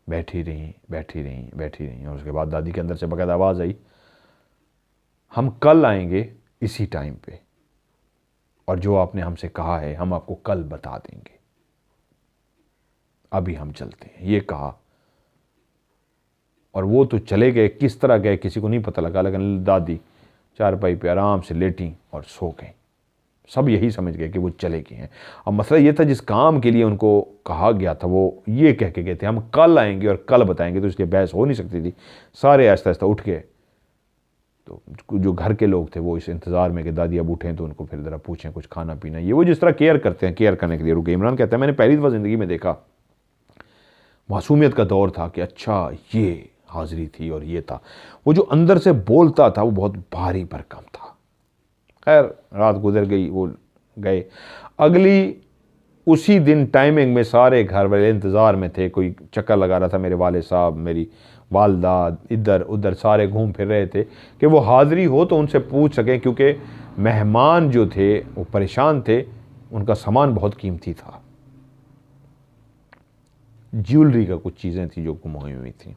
बैठी रहीं और उसके बाद दादी के अंदर से बकायदा आवाज़ आई, हम कल आएंगे इसी टाइम पे और जो आपने हमसे कहा है हम आपको कल बता देंगे, अभी हम चलते हैं। ये कहा और वो तो चले गए। किस तरह गए किसी को नहीं पता लगा, लेकिन दादी चारपाई पे आराम से लेटी और सो गई। सब यही समझ गए कि वो चले गए हैं। अब मसला ये था जिस काम के लिए उनको कहा गया था वो ये कह के गए थे हम कल आएंगे और कल बताएंगे, तो इसलिए बहस हो नहीं सकती थी। सारे आहिस्ता आहिस्ता उठ गए। तो जो घर के लोग थे वो इस इंतज़ार में कि दादी अब उठें तो उनको फिर ज़रा पूछें कुछ खाना पीना, ये वो जिस तरह केयर करते हैं, केयर करने के लिए रुके। इमरान कहता है मैंने पहली दफ़ा ज़िंदगी में देखा, मासूमियत का दौर था कि अच्छा ये हाज़िरी थी और ये था। वो जो अंदर से बोलता था वो बहुत भारी भरकम था। खैर रात गुजर गई, वो गए। अगली उसी दिन टाइमिंग में सारे घर वाले इंतज़ार में थे। कोई चक्कर लगा रहा था, मेरे वाले साहब, मेरी वालदा, इधर उधर सारे घूम फिर रहे थे कि वो हाज़िरी हो तो उनसे पूछ सकें, क्योंकि मेहमान जो थे वो परेशान थे, उनका सामान बहुत कीमती था, ज्वेलरी का कुछ चीज़ें थी जो गुम हुई थी।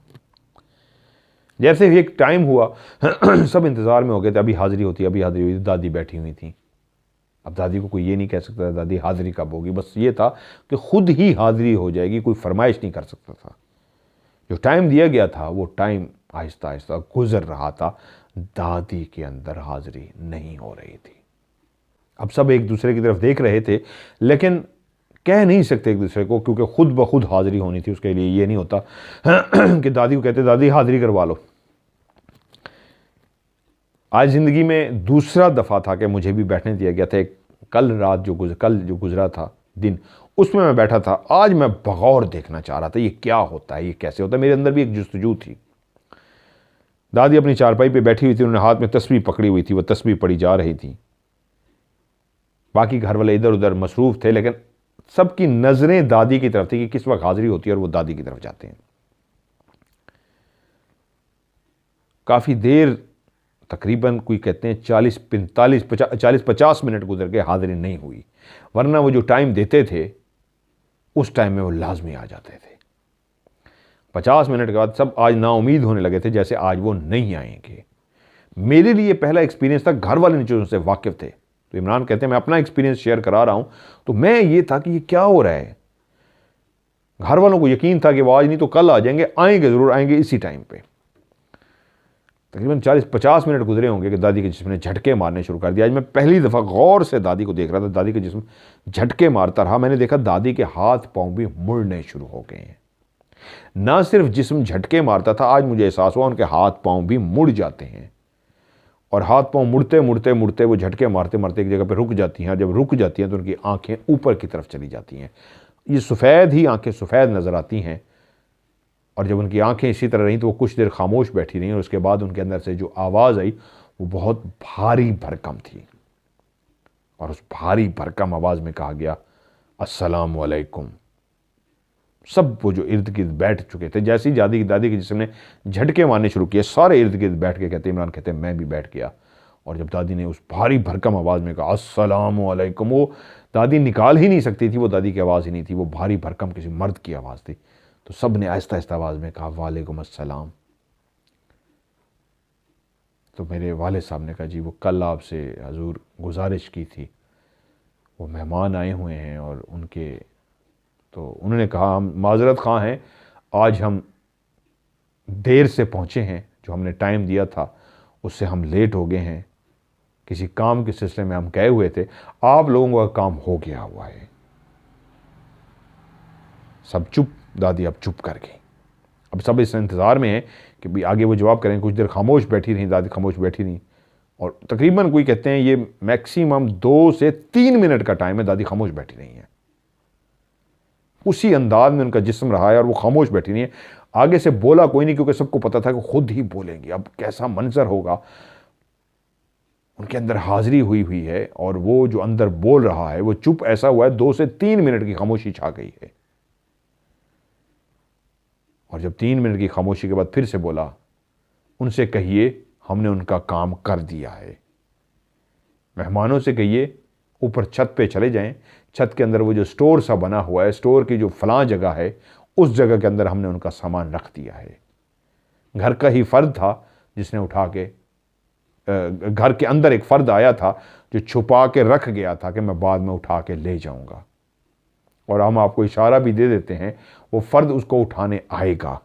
जैसे ही एक टाइम हुआ सब इंतज़ार में हो गए थे, अभी हाज़िरी होती, अभी हाज़िरी हुई। दादी बैठी हुई थी। अब दादी को कोई ये नहीं कह सकता था दादी हाज़िरी कब होगी, बस ये था कि खुद ही हाज़िरी हो जाएगी, कोई फरमाइश नहीं कर सकता था। जो टाइम दिया गया था वो टाइम आहिस्ता आहिस्ता गुजर रहा था, दादी के अंदर हाज़िरी नहीं हो रही थी। अब सब एक दूसरे की तरफ देख रहे थे लेकिन कह नहीं सकते एक दूसरे को, क्योंकि खुद ब खुद हाज़िरी होनी थी। उसके लिए ये नहीं होता कि दादी को कहते दादी हाज़िरी करवा लो। आज ज़िंदगी में दूसरा दफ़ा था कि मुझे भी बैठने दिया गया था। एक कल जो गुजरा था दिन, उसमें मैं बैठा था। आज मैं बगौर देखना चाह रहा था ये क्या होता है, ये कैसे होता है। मेरे अंदर भी एक जुस्तजू थी। दादी अपनी चारपाई पे बैठी हुई थी, उन्होंने हाथ में तस्बीह पकड़ी हुई थी, वो तस्बीह पढ़ी जा रही थी। बाकी घर वाले इधर उधर मसरूफ़ थे, लेकिन सबकी नज़रें दादी की तरफ थी कि किस वक्त हाज़िरी होती है और वो दादी की तरफ जाते हैं। काफ़ी देर, तकरीबन कोई कहते हैं 40-50 मिनट गुजर के हाज़िरी नहीं हुई, वरना वो जो टाइम देते थे उस टाइम में वो लाजमी आ जाते थे। 50 मिनट के बाद सब आज नाउमीद होने लगे थे जैसे आज वो नहीं आएंगे। मेरे लिए पहला एक्सपीरियंस था, घर वाले नीचे उनसे वाकिफ़ थे। तो इमरान कहते हैं मैं अपना एक्सपीरियंस शेयर करा रहा हूँ, तो मैं ये था कि ये क्या हो रहा है। घर वालों को यकीन था कि वो आज नहीं तो कल आ जाएंगे, आएंगे ज़रूर आएंगे इसी टाइम पे। तकरीबन 40-50 मिनट गुजरे होंगे कि दादी के जिस्म ने झटके मारने शुरू कर दिया। आज मैं पहली दफ़ा गौर से दादी को देख रहा था। दादी का जिस्म झटके मारता रहा। मैंने देखा दादी के हाथ पाँव भी मुड़ने शुरू हो गए हैं। ना सिर्फ जिस्म झटके मारता था, आज मुझे एहसास हुआ उनके हाथ पाँव भी मुड़ जाते हैं। और हाथ पाँव मुड़ते मुड़ते मुड़ते वो झटके मारते मारते एक जगह पर रुक जाती हैं। और जब रुक जाती हैं तो उनकी आंखें ऊपर की तरफ चली जाती हैं। ये सफ़ेद ही आंखें सफ़ेद नज़र आती हैं। और जब उनकी आंखें इसी तरह रहीं तो वो कुछ देर खामोश बैठी रहीं। और उसके बाद उनके अंदर से जो आवाज़ आई वो बहुत भारी भरकम थी। और उस भारी भरकम आवाज़ में कहा गया, अस्सलाम वालेकुम। सब वो जो इर्द गिर्द बैठ चुके थे, जैसे ही दादी के जिस्म ने झटके मारने शुरू किए, सारे इर्द गिर्द बैठ के कहते, इमरान कहते मैं भी बैठ गया। और जब दादी ने उस भारी भरकम आवाज़ में कहा अस्सलाम वालेकुम, वो दादी निकाल ही नहीं सकती थी, वो दादी की आवाज़ ही नहीं थी, वो भारी भरकम किसी मर्द की आवाज़ थी। तो सब ने आहिस्ता आहिस्ता आवाज़ में कहा वालेकुम अस्सलाम। तो मेरे वालिद साहब ने कहा जी वो कल आपसे हजूर गुजारिश की थी, वो मेहमान आए हुए हैं और उनके, तो उन्होंने कहा हम माजरत ख़्वाह हैं, आज हम देर से पहुँचे हैं, जो हमने टाइम दिया था उससे हम लेट हो गए हैं, किसी काम के सिलसिले में हम गए हुए थे, आप लोगों का काम हो गया हुआ है। सब चुप, दादी अब चुप कर गई। अब सब इस इंतज़ार में है कि भाई आगे वो जवाब करें। कुछ देर खामोश बैठी रही, दादी खामोश बैठी रही। और तकरीबन कोई कहते हैं ये मैक्सिमम 2 से 3 मिनट का टाइम है, दादी खामोश बैठी रही हैं। उसी अंदाज में उनका जिस्म रहा है और वो खामोश बैठी रही है। आगे से बोला कोई नहीं, क्योंकि सबको पता था कि खुद ही बोलेंगी। अब कैसा मंजर होगा, उनके अंदर हाजिरी हुई हुई है और वो जो अंदर बोल रहा है वो चुप ऐसा हुआ है, 2 से 3 मिनट की खामोशी छा गई है। और जब 3 मिनट की खामोशी के बाद फिर से बोला, उनसे कहिए हमने उनका काम कर दिया है। मेहमानों से कहिए ऊपर छत पे चले जाएं, छत के अंदर वो जो स्टोर सा बना हुआ है, स्टोर की जो फलां जगह है, उस जगह के अंदर हमने उनका सामान रख दिया है। घर का ही फर्द था जिसने उठा के, घर के अंदर एक फ़र्द आया था जो छुपा के रख गया था कि मैं बाद में उठा के ले जाऊंगा। और हम आपको इशारा भी दे देते हैं, वो फ़र्द उसको उठाने आएगा।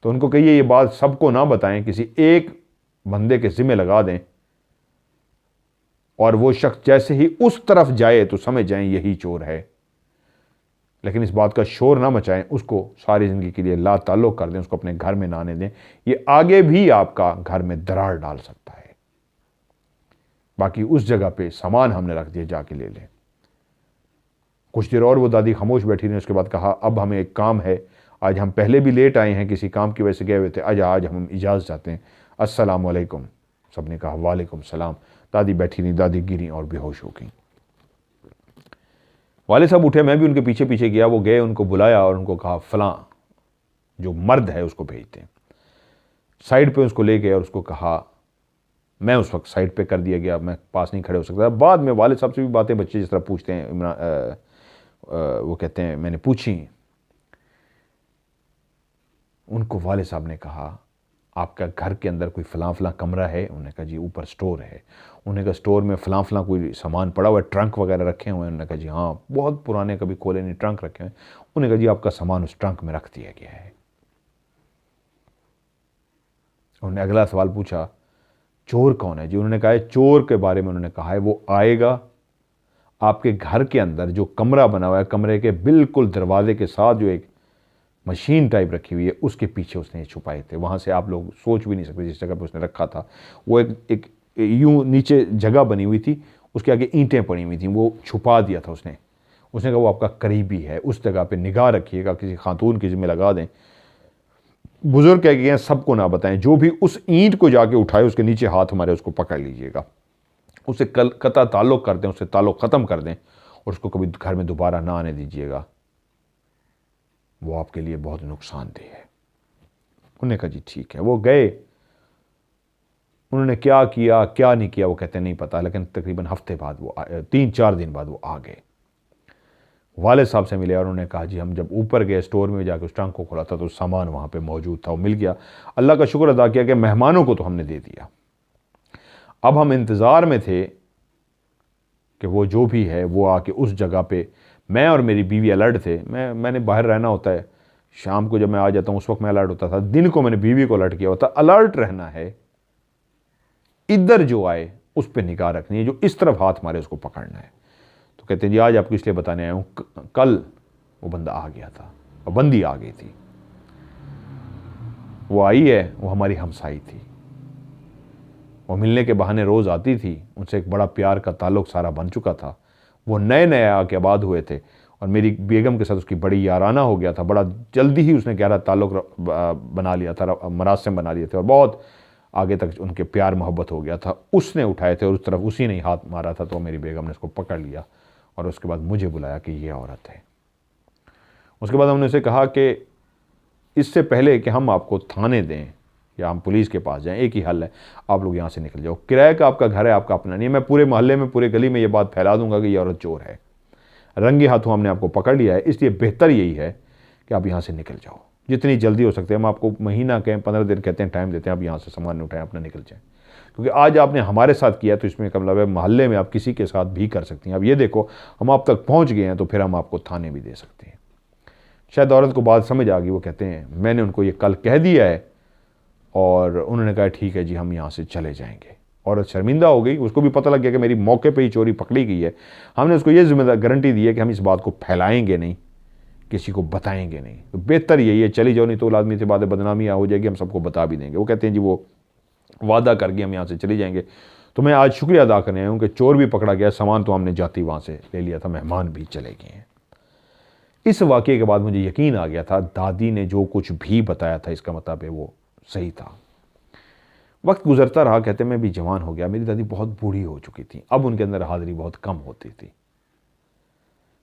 तो उनको कहिए ये बात सबको ना बताएं, किसी एक बंदे के ज़िम्मे लगा दें, और वो शख्स जैसे ही उस तरफ जाए तो समझ जाएं यही चोर है। लेकिन इस बात का शोर ना मचाएं, उसको सारी ज़िंदगी के लिए ला ताल्लुक़ कर दें, उसको अपने घर में ना आने दें। ये आगे भी आपका घर में दरार डाल सकता है। बाकी उस जगह पे सामान हमने रख दिया, जाके ले लें। कुछ देर और वो दादी खामोश बैठी रही। उसके बाद कहा अब हमें एक काम है, आज हम पहले भी लेट आए हैं, किसी काम की वजह से गए हुए थे, आज हम इजाज़त चाहते हैं, अस्सलाम वालेकुम। सब ने कहा वालेकुम सलाम। दादी बैठी नहीं, दादी गिरी और बेहोश हो गई। वाले साहब उठे, मैं भी उनके पीछे पीछे गया। वो गए, उनको बुलाया और उनको कहा फलां जो मर्द है उसको भेजते हैं। साइड पे उसको ले गए और उसको कहा, मैं उस वक्त साइड पे कर दिया गया, मैं पास नहीं खड़े हो सकता। बाद में वाले साहब से भी बातें बच्चे जिस तरह पूछते हैं, वो कहते हैं मैंने पूछी। उनको वाले साहब ने कहा आपका घर के अंदर कोई फ़लाँ फ़लाँ कमरा है? उन्होंने कहा जी ऊपर स्टोर है। उन्होंने कहा स्टोर में फ़लाँ फ़लाँ कोई सामान पड़ा हुआ है, ट्रंक वगैरह रखे हुए हैं? उन्होंने कहा जी हाँ, बहुत पुराने, कभी खोले नहीं, ट्रंक रखे हुए हैं। उन्होंने कहा जी आपका सामान उस ट्रंक में रख दिया गया है। उन्होंने अगला सवाल पूछा चोर कौन है जी? उन्होंने कहा चोर के बारे में उन्होंने कहा है वो आएगा आपके घर के अंदर जो कमरा बना हुआ है, कमरे के बिल्कुल दरवाजे के साथ जो एक मशीन टाइप रखी हुई है, उसके पीछे उसने छुपाए थे। वहाँ से आप लोग सोच भी नहीं सकते जिस जगह पे उसने रखा था। वो एक यूं नीचे जगह बनी हुई थी, उसके आगे ईंटें पड़ी हुई थी, वो छुपा दिया था उसने। उसने कहा वो आपका करीबी है, उस जगह पे निगाह रखिएगा, किसी खातून के ज़िम्मे लगा दें। बुजुर्ग कह गए सबको ना बताएं, जो भी उस ईंट को जाके उठाए उसके नीचे हाथ हमारे, उसको पकड़ लीजिएगा, उससे कता ताल्लुक़ कर दें, उससे ताल्लुक़ ख़त्म कर दें और उसको कभी घर में दोबारा ना आने दीजिएगा, वो आपके लिए बहुत नुकसानदेह है। उन्होंने कहा जी ठीक है। वो गए, उन्होंने क्या किया क्या नहीं किया वो कहते नहीं पता, लेकिन तकरीबन हफ्ते बाद वो 3-4 दिन बाद वो आ गए, वालिद साहब से मिले और उन्होंने कहा जी हम जब ऊपर गए स्टोर में जाकर उस ट्रंक को खोला था तो सामान वहाँ पे मौजूद था, वो मिल गया। अल्लाह का शुक्र अदा किया कि मेहमानों को तो हमने दे दिया। अब हम इंतज़ार में थे कि वो जो भी है वो आके उस जगह पे मैं और मेरी बीवी अलर्ट थे। मैंने बाहर रहना होता है, शाम को जब मैं आ जाता हूँ उस वक्त मैं अलर्ट होता था। दिन को मैंने बीवी को अलर्ट किया होता, अलर्ट रहना है, इधर जो आए उस पर निगाह रखनी है, जो इस तरफ हाथ मारे उसको पकड़ना है। तो कहते हैं जी आज आपको इसलिए बताने आया हूँ, कल वो बंदा आ गया था और बंदी आ गई थी, वो आई है, वो हमारी हमसाई थी, वो मिलने के बहाने रोज़ आती थी, उनसे एक बड़ा प्यार का ताल्लुक सारा बन चुका था, वो नए नए आके आबाद हुए थे और मेरी बेगम के साथ उसकी बड़ी याराना हो गया था, बड़ा जल्दी ही उसने गहरा ताल्लुक बना लिया था, मरासिम बना लिए थे और बहुत आगे तक उनके प्यार मोहब्बत हो गया था। उसने उठाए थे और उस तरफ उसी ने ही हाथ मारा था, तो मेरी बेगम ने उसको पकड़ लिया और उसके बाद मुझे बुलाया कि ये औरत है। उसके बाद हमने उसे कहा कि इससे पहले कि हम आपको थाने दें या हम पुलिस के पास जाएं, एक ही हल है, आप लोग यहाँ से निकल जाओ, किराए का आपका घर है, आपका अपना नहीं है। मैं पूरे मोहल्ले में, पूरे गली में ये बात फैला दूंगा कि ये औरत चोर है, रंगे हाथों हमने आपको पकड़ लिया है, इसलिए बेहतर यही है कि आप यहाँ से निकल जाओ जितनी जल्दी हो सकते हैं। हम आपको महीना कहें, 15 दिन कहते हैं, टाइम देते हैं, आप यहाँ से सामान उठाएं, अपना निकल जाएं। क्योंकि आज आपने हमारे साथ किया तो इसमें मतलब है मोहल्ले में आप किसी के साथ भी कर सकती हैं। अब ये देखो हम आप तक पहुँच गए हैं तो फिर हम आपको थाने भी दे सकते हैं। शायद औरत को बात समझ आ गई। वो कहते हैं मैंने उनको ये कल कह दिया है और उन्होंने कहा ठीक है जी हम यहाँ से चले जाएंगे। औरत शर्मिंदा हो गई, उसको भी पता लग गया कि मेरी मौके पे ही चोरी पकड़ी गई है। हमने उसको ये जिम्मेदार गारंटी दी है कि हम इस बात को फैलाएंगे नहीं, किसी को बताएंगे नहीं। तो बेहतर यही है चली जाओ, नहीं तो आदमी से बातें बदनामी हो जाएगी, हम सबको बता भी देंगे। वो कहते हैं जी वो वादा कर गए हम यहाँ से चले जाएंगे। तो मैं आज शुक्रिया अदा करने आया हूँ कि चोर भी पकड़ा गया, सामान तो हमने जाती वहाँ से ले लिया था, मेहमान भी चले गए हैं। इस वाक़े के बाद मुझे यकीन आ गया था दादी ने जो कुछ भी बताया था इसका मतलब है वो सही था। वक्त गुजरता रहा, कहते मैं भी जवान हो गया, मेरी दादी बहुत बूढ़ी हो चुकी थी, अब उनके अंदर हाजिरी बहुत कम होती थी।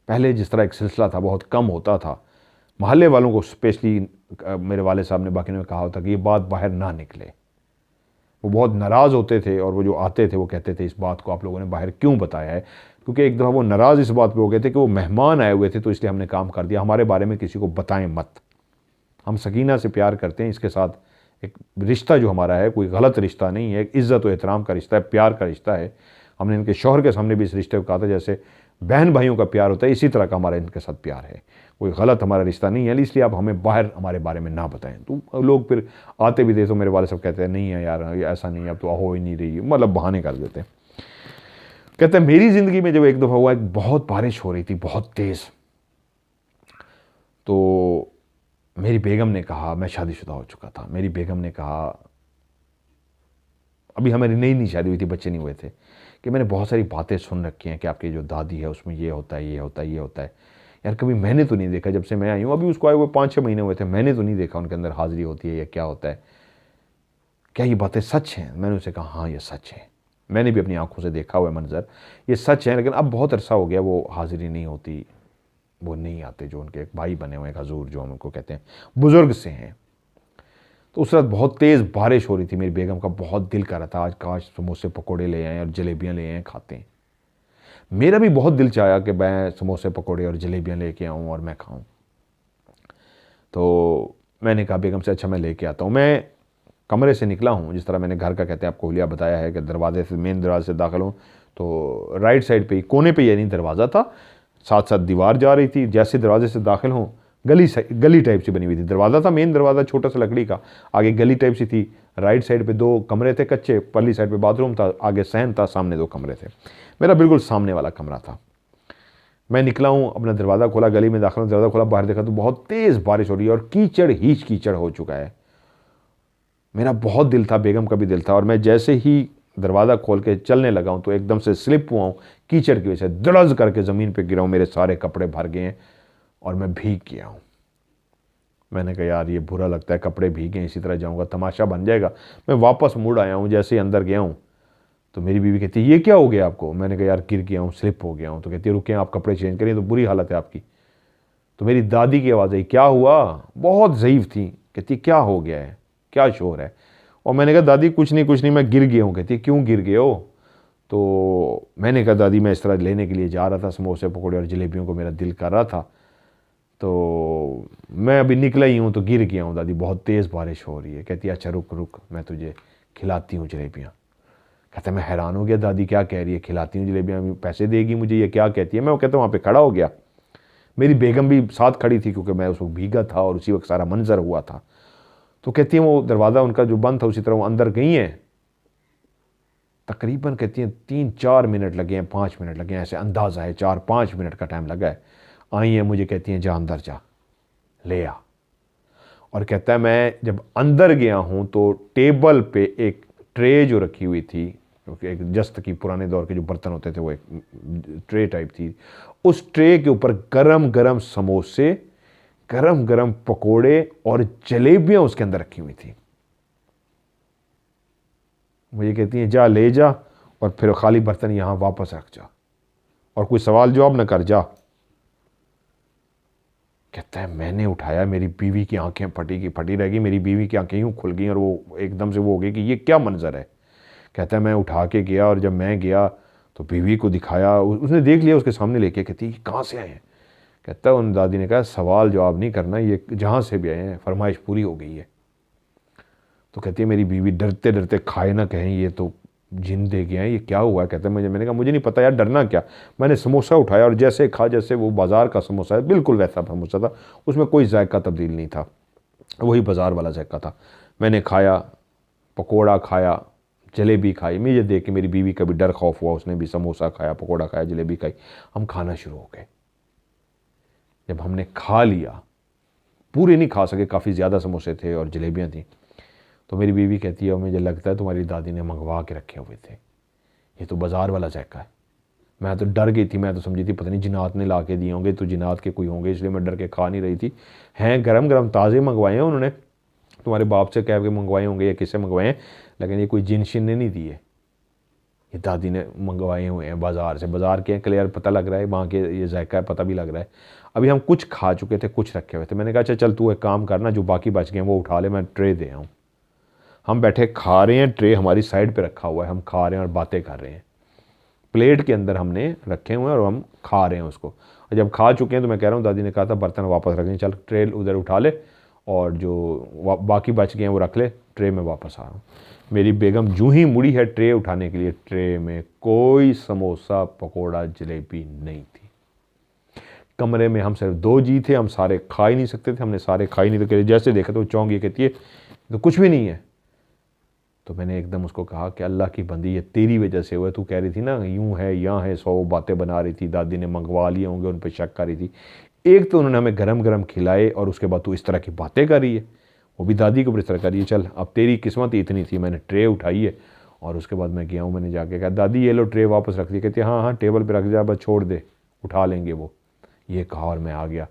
पहले जिस तरह एक सिलसिला था बहुत कम होता था। मोहल्ले वालों को स्पेशली मेरे वाले साहब ने बाकी ने कहा होता कि ये बात बाहर ना निकले। वो बहुत नाराज़ होते थे और वो जो आते थे वो कहते थे इस बात को आप लोगों ने बाहर क्यों बताया है, क्योंकि एक दफ़ा वो नाराज़ इस बात पे हो गए थे कि वो मेहमान आए हुए थे तो इसलिए हमने काम कर दिया, हमारे बारे में किसी को बताएं मत। हम सकीना से प्यार करते हैं, इसके साथ एक रिश्ता जो हमारा है कोई गलत रिश्ता नहीं है, एक इज़्ज़त और एहतराम का रिश्ता है, प्यार का रिश्ता है। हमने इनके शौहर के सामने भी इस रिश्ते को कहा था जैसे बहन भाइयों का प्यार होता है, इसी तरह का हमारा इनके साथ प्यार है, कोई गलत हमारा रिश्ता नहीं है, इसलिए आप हमें बाहर हमारे बारे में ना बताएं। तो लोग फिर आते भी थे तो मेरे वाले सब कहते हैं नहीं है यार ऐसा नहीं है, अब तो हो ही नहीं रही, मतलब बहाने कर देते हैं। कहते हैं मेरी ज़िंदगी में जब एक दफ़ा हुआ, एक बहुत बारिश हो रही थी बहुत तेज़, तो मेरी बेगम ने कहा, मैं शादीशुदा हो चुका था, मेरी बेगम ने कहा, अभी हमारी नई नई शादी हुई थी, बच्चे नहीं हुए थे, कि मैंने बहुत सारी बातें सुन रखी हैं कि आपकी जो दादी है उसमें ये होता है, ये होता है, ये होता है। यार कभी मैंने तो नहीं देखा, जब से मैं आई हूँ, अभी उसको आए हुए 5-6 महीने हुए थे, मैंने तो नहीं देखा उनके अंदर हाजिरी होती है या क्या होता है, क्या ये बातें सच हैं? मैंने उसे कहा हाँ ये सच है, मैंने भी अपनी आंखों से देखा हुआ मंजर, ये सच है, लेकिन अब बहुत अरसा हो गया वो हाजिरी नहीं होती, वो नहीं आते। जो उनके एक भाई बने हुए हैं हजूर, जो हम उनको कहते हैं, बुज़ुर्ग से हैं। तो उस रात बहुत तेज़ बारिश हो रही थी, मेरी बेगम का बहुत दिल कर रहा था आज काश समोसे पकोड़े ले आएँ और जलेबियाँ ले आएँ खाते हैं। मेरा भी बहुत दिल चाहा कि मैं समोसे पकोड़े और जलेबियाँ लेके आऊँ और मैं खाऊँ। तो मैंने कहा बेगम से अच्छा मैं लेके आता हूँ। मैं कमरे से निकला हूँ, जिस तरह मैंने घर का कहते हैं आपको हुलिया बताया है कि दरवाजे से, मेन दरवाजे से दाखिल हूँ तो राइट साइड पे ही कोने पे यानी दरवाज़ा था, साथ साथ दीवार जा रही थी। जैसे दरवाजे से दाखिल हूँ गली टाइप से बनी हुई थी, दरवाज़ा था मेन दरवाज़ा छोटा सा लकड़ी का, आगे गली टाइप सी थी, राइट साइड पे 2 कमरे थे कच्चे, परली साइड पे बाथरूम था, आगे सहन था, सामने 2 कमरे थे। मेरा बिल्कुल सामने वाला कमरा था। मैं निकला हूँ, अपना दरवाज़ा खोला, गली में दाखिल, दरवाज़ा खोला, बाहर देखा तो बहुत तेज़ बारिश हो रही है और कीचड़ ही कीचड़ हो चुका है। मेरा बहुत दिल था, बेगम का भी दिल था, और मैं जैसे ही दरवाज़ा खोल के चलने लगा हूँ तो एकदम से स्लिप हुआ हूँ, कीचड़ की वजह से दड़ज करके ज़मीन पे गिरा हूँ, मेरे सारे कपड़े भर गए हैं और मैं भीग गया हूँ। मैंने कहा यार ये बुरा लगता है, कपड़े भीगे, इसी तरह जाऊँगा तमाशा बन जाएगा। मैं वापस मुड़ आया हूँ, जैसे ही अंदर गया हूँ तो मेरी बीवी कहती है ये क्या हो गया आपको? मैंने कहा यार गिर गया हूँ, स्लिप हो गया हूँ। तो कहती है रुके आप कपड़े चेंज करिए, तो बुरी हालत है आपकी। तो मेरी दादी की आवाज़ आई, क्या हुआ? बहुत ज़ईफ़ थी। कहती क्या हो गया है, क्या शोर है? और मैंने कहा दादी कुछ नहीं मैं गिर गया हूँ। कहती क्यों गिर गए हो? तो मैंने कहा दादी मैं इस तरह लेने के लिए जा रहा था, समोसे पकौड़े और जलेबियों को मेरा दिल कर रहा था, तो मैं अभी निकला ही हूँ तो गिर गया हूँ दादी, बहुत तेज़ बारिश हो रही है। कहती अच्छा रुक मैं तुझे खिलाती हूँ जलेबियाँ। कहता मैं हैरान हो गया, दादी क्या कह रही है, खिलाती हूँ जलेबियाँ, पैसे देगी मुझे, ये क्या कहती है? मैं वो कहता हूँ वहाँ पे खड़ा हो गया, मेरी बेगम भी साथ खड़ी थी क्योंकि मैं उस वक्त भीगा था और उसी वक्त सारा मंजर हुआ था। तो कहती हैं वो दरवाज़ा उनका जो बंद था उसी तरह वो अंदर गई हैं। तकरीबन कहती हैं 3-4 मिनट लगे हैं, 5 मिनट लगे हैं, ऐसे अंदाज़ा है 4-5 मिनट का टाइम लगा है। आई हैं, मुझे कहती हैं जा अंदर जा, ले आ। और कहता है मैं जब अंदर गया हूँ तो टेबल पे एक ट्रे जो रखी हुई थी, क्योंकि एक जस्त की पुराने दौर के जो बर्तन होते थे वो एक ट्रे टाइप थी, उस ट्रे के ऊपर गरम गरम समोसे, गरम गरम पकोड़े और जलेबियां उसके अंदर रखी हुई थी। मुझे कहती हैं जा ले जा और फिर खाली बर्तन यहाँ वापस रख जा और कोई सवाल जवाब न कर जा। कहता है मैंने उठाया, मेरी बीवी की आंखें फटी की फटी रह गई, मेरी बीवी की आंखें यूँ खुल गई और वो एकदम से वो हो गई कि ये क्या मंजर है। कहता है मैं उठा के गया और जब मैं गया तो बीवी को दिखाया, उसने देख लिया, उसके सामने लेके कहती है कहाँ से आए हैं। कहता है उन दादी ने कहा सवाल जवाब नहीं करना, ये जहाँ से भी आए हैं फरमाइश पूरी हो गई है। तो कहती है मेरी बीवी डरते डरते खाए ना कहें ये तो जिन दे गया है, ये क्या हुआ है। कहता है मैंने कहा मुझे नहीं पता यार, डरना क्या। मैंने समोसा उठाया और जैसे खा, जैसे वो बाज़ार का समोसा है बिल्कुल वैसा समोसा था, उसमें कोई जायका तब्दील नहीं था, वही बाज़ार वाला जायका था। मैंने खाया, पकोड़ा खाया, जलेबी खाई। मुझे देख के मेरी बीवी का भी डर खौफ हुआ, उसने भी समोसा खाया, पकोड़ा खाया, जलेबी खाई। हम खाना शुरू हो गए। जब हमने खा लिया, पूरे नहीं खा सके, काफ़ी ज़्यादा समोसे थे और जलेबियाँ थी, तो मेरी बीवी कहती है मुझे लगता है तुम्हारी दादी ने मंगवा के रखे हुए थे, ये तो बाज़ार वाला जायका है। मैं तो डर गई थी, मैं तो समझी थी पता नहीं जिनात ने ला के दिए होंगे, तो जिनात के कोई होंगे, इसलिए मैं डर के खा नहीं रही थी। हैं गरम गरम ताज़े मंगवाए हैं उन्होंने, तुम्हारे बाप से कह के मंगवाए होंगे या किससे मंगवाए हैं, लेकिन ये कोई जिन शिन ने नहीं दिए, ये दादी ने मंगवाए हुए हैं बाज़ार से। बाज़ार के क्लियर पता लग रहा है, वहाँ के ये जायका है पता भी लग रहा है। अभी हम कुछ खा चुके थे, कुछ रखे हुए थे। मैंने कहा अच्छा चल तू एक काम करना, जो बाकी बच गए हैं वो उठा ले, मैं ट्रे दे आऊँ। हम बैठे खा रहे हैं, ट्रे हमारी साइड पे रखा हुआ है, हम खा रहे हैं और बातें कर रहे हैं। प्लेट के अंदर हमने रखे हुए हैं और हम खा रहे हैं उसको। और जब खा चुके हैं तो मैं कह रहा हूँ दादी ने कहा था बर्तन वापस रख लें, चल ट्रे उधर उठा ले और जो बाकी बच गए हैं वो रख ले, ट्रे में वापस आ रहा हूँ। मेरी बेगम जूँ ही मुड़ी है ट्रे उठाने के लिए, ट्रे में कोई समोसा पकोड़ा जलेबी नहीं थी। कमरे में हम सिर्फ 2 जी थे, हम सारे खा ही नहीं सकते थे, हमने सारे खा ही नहीं थे। जैसे देखा तो चौंक ये कहती है तो कुछ भी नहीं है। तो मैंने एकदम उसको कहा कि अल्लाह की बंदी ये तेरी वजह से हुआ है, तू कह रही थी ना यूं है यहाँ है, 100 बातें बना रही थी, दादी ने मंगवा लिए होंगे, उन पर शक कर रही थी। एक तो उन्होंने हमें गरम गरम खिलाए और उसके बाद तू इस तरह की बातें कर रही है, वो भी दादी के ऊपर इस तरह कर रही है। चल अब तेरी किस्मत ही इतनी थी, मैंने ट्रे उठाई है और उसके बाद मैं गया हूँ, मैंने जाके कहा दादी ये लो ट्रे वापस रख दी। कहती हाँ हाँ टेबल पर रख जा, बस छोड़ दे, उठा लेंगे वो। ये कहा और मैं आ गया।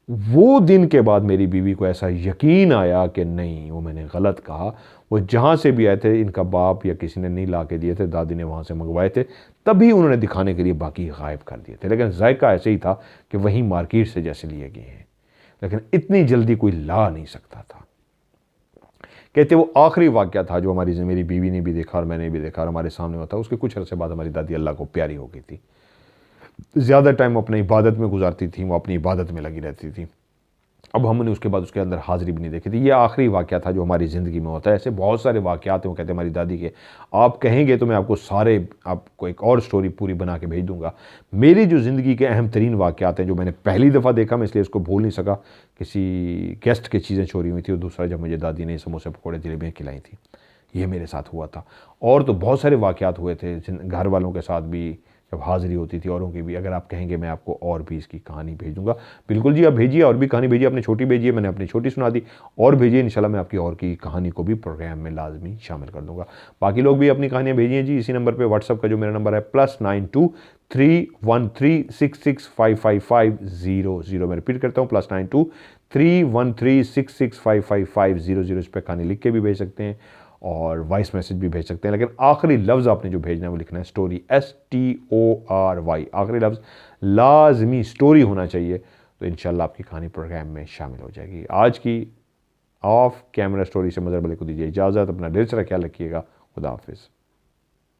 वो दिन के बाद मेरी बीवी को ऐसा यकीन आया कि नहीं वो मैंने गलत कहा, वो जहाँ से भी आए थे इनका बाप या किसी ने नहीं ला के दिए थे, दादी ने वहाँ से मंगवाए थे, तभी उन्होंने दिखाने के लिए बाकी गायब कर दिए थे। लेकिन जायका ऐसे ही था कि वहीं मार्केट से जैसे लिए गए हैं, लेकिन इतनी जल्दी कोई ला नहीं सकता था। कहते वो आखिरी वाक़या था जो मेरी बीवी ने भी देखा और मैंने भी देखा और हमारे सामने होता। उसके कुछ अर्से बाद हमारी दादी अल्लाह को प्यारी हो गई थी, ज़्यादा टाइम अपनी इबादत में गुजारती थी, वो अपनी इबादत में लगी रहती थी। अब हमने उसके बाद उसके अंदर हाज़िरी भी नहीं देखी थी। ये आखिरी वाक़या था जो हमारी ज़िंदगी में होता है। ऐसे बहुत सारे वाक़यात हैं, वो कहते हैं हमारी दादी के, आप कहेंगे तो मैं आपको एक और स्टोरी पूरी बना के भेज दूँगा। मेरी जो ज़िंदगी के अहम तरीन वाक़यात हैं जो मैंने पहली दफ़ा देखा, मैं इसलिए इसको भूल नहीं सका, किसी गेस्ट की चीज़ें चोरी हुई थी और दूसरा जब मुझे दादी ने समोसे पकौड़े जलेबियाँ खिलाई थी, ये मेरे साथ हुआ था। और तो बहुत सारे वाक़यात हुए थे घर वालों के साथ भी, जब हाज़िरी होती थी औरों की भी। अगर आप कहेंगे मैं आपको और भी इसकी कहानी भेजूंगा, बिल्कुल जी आप भेजिए, और भी कहानी भेजिए। अपनी छोटी भेजिए, मैंने अपनी छोटी सुना दी, और भेजिए, इंशाल्लाह मैं आपकी और की कहानी को भी प्रोग्राम में लाजमी शामिल कर दूंगा। बाकी लोग भी अपनी कहानियाँ भेजिए जी इसी नंबर पर। व्हाट्सअप का जो मेरा नंबर है +92 313 6655500। मैं रिपीट करता हूँ +92 313 6655500। इस पर कहानी लिख के भी भेज सकते हैं और वॉइस मैसेज भी भेज सकते हैं। लेकिन आखिरी लफ्ज़ आपने जो भेजना है वो लिखना है स्टोरी, STORY, आखिरी लफ्ज़ लाजमी स्टोरी होना चाहिए, तो इंशाल्लाह आपकी कहानी प्रोग्राम में शामिल हो जाएगी। आज की ऑफ कैमरा स्टोरी से मज़हर बले को दीजिए इजाज़त। अपना दिल से ख्याल रखिएगा। खुदा हाफिज़।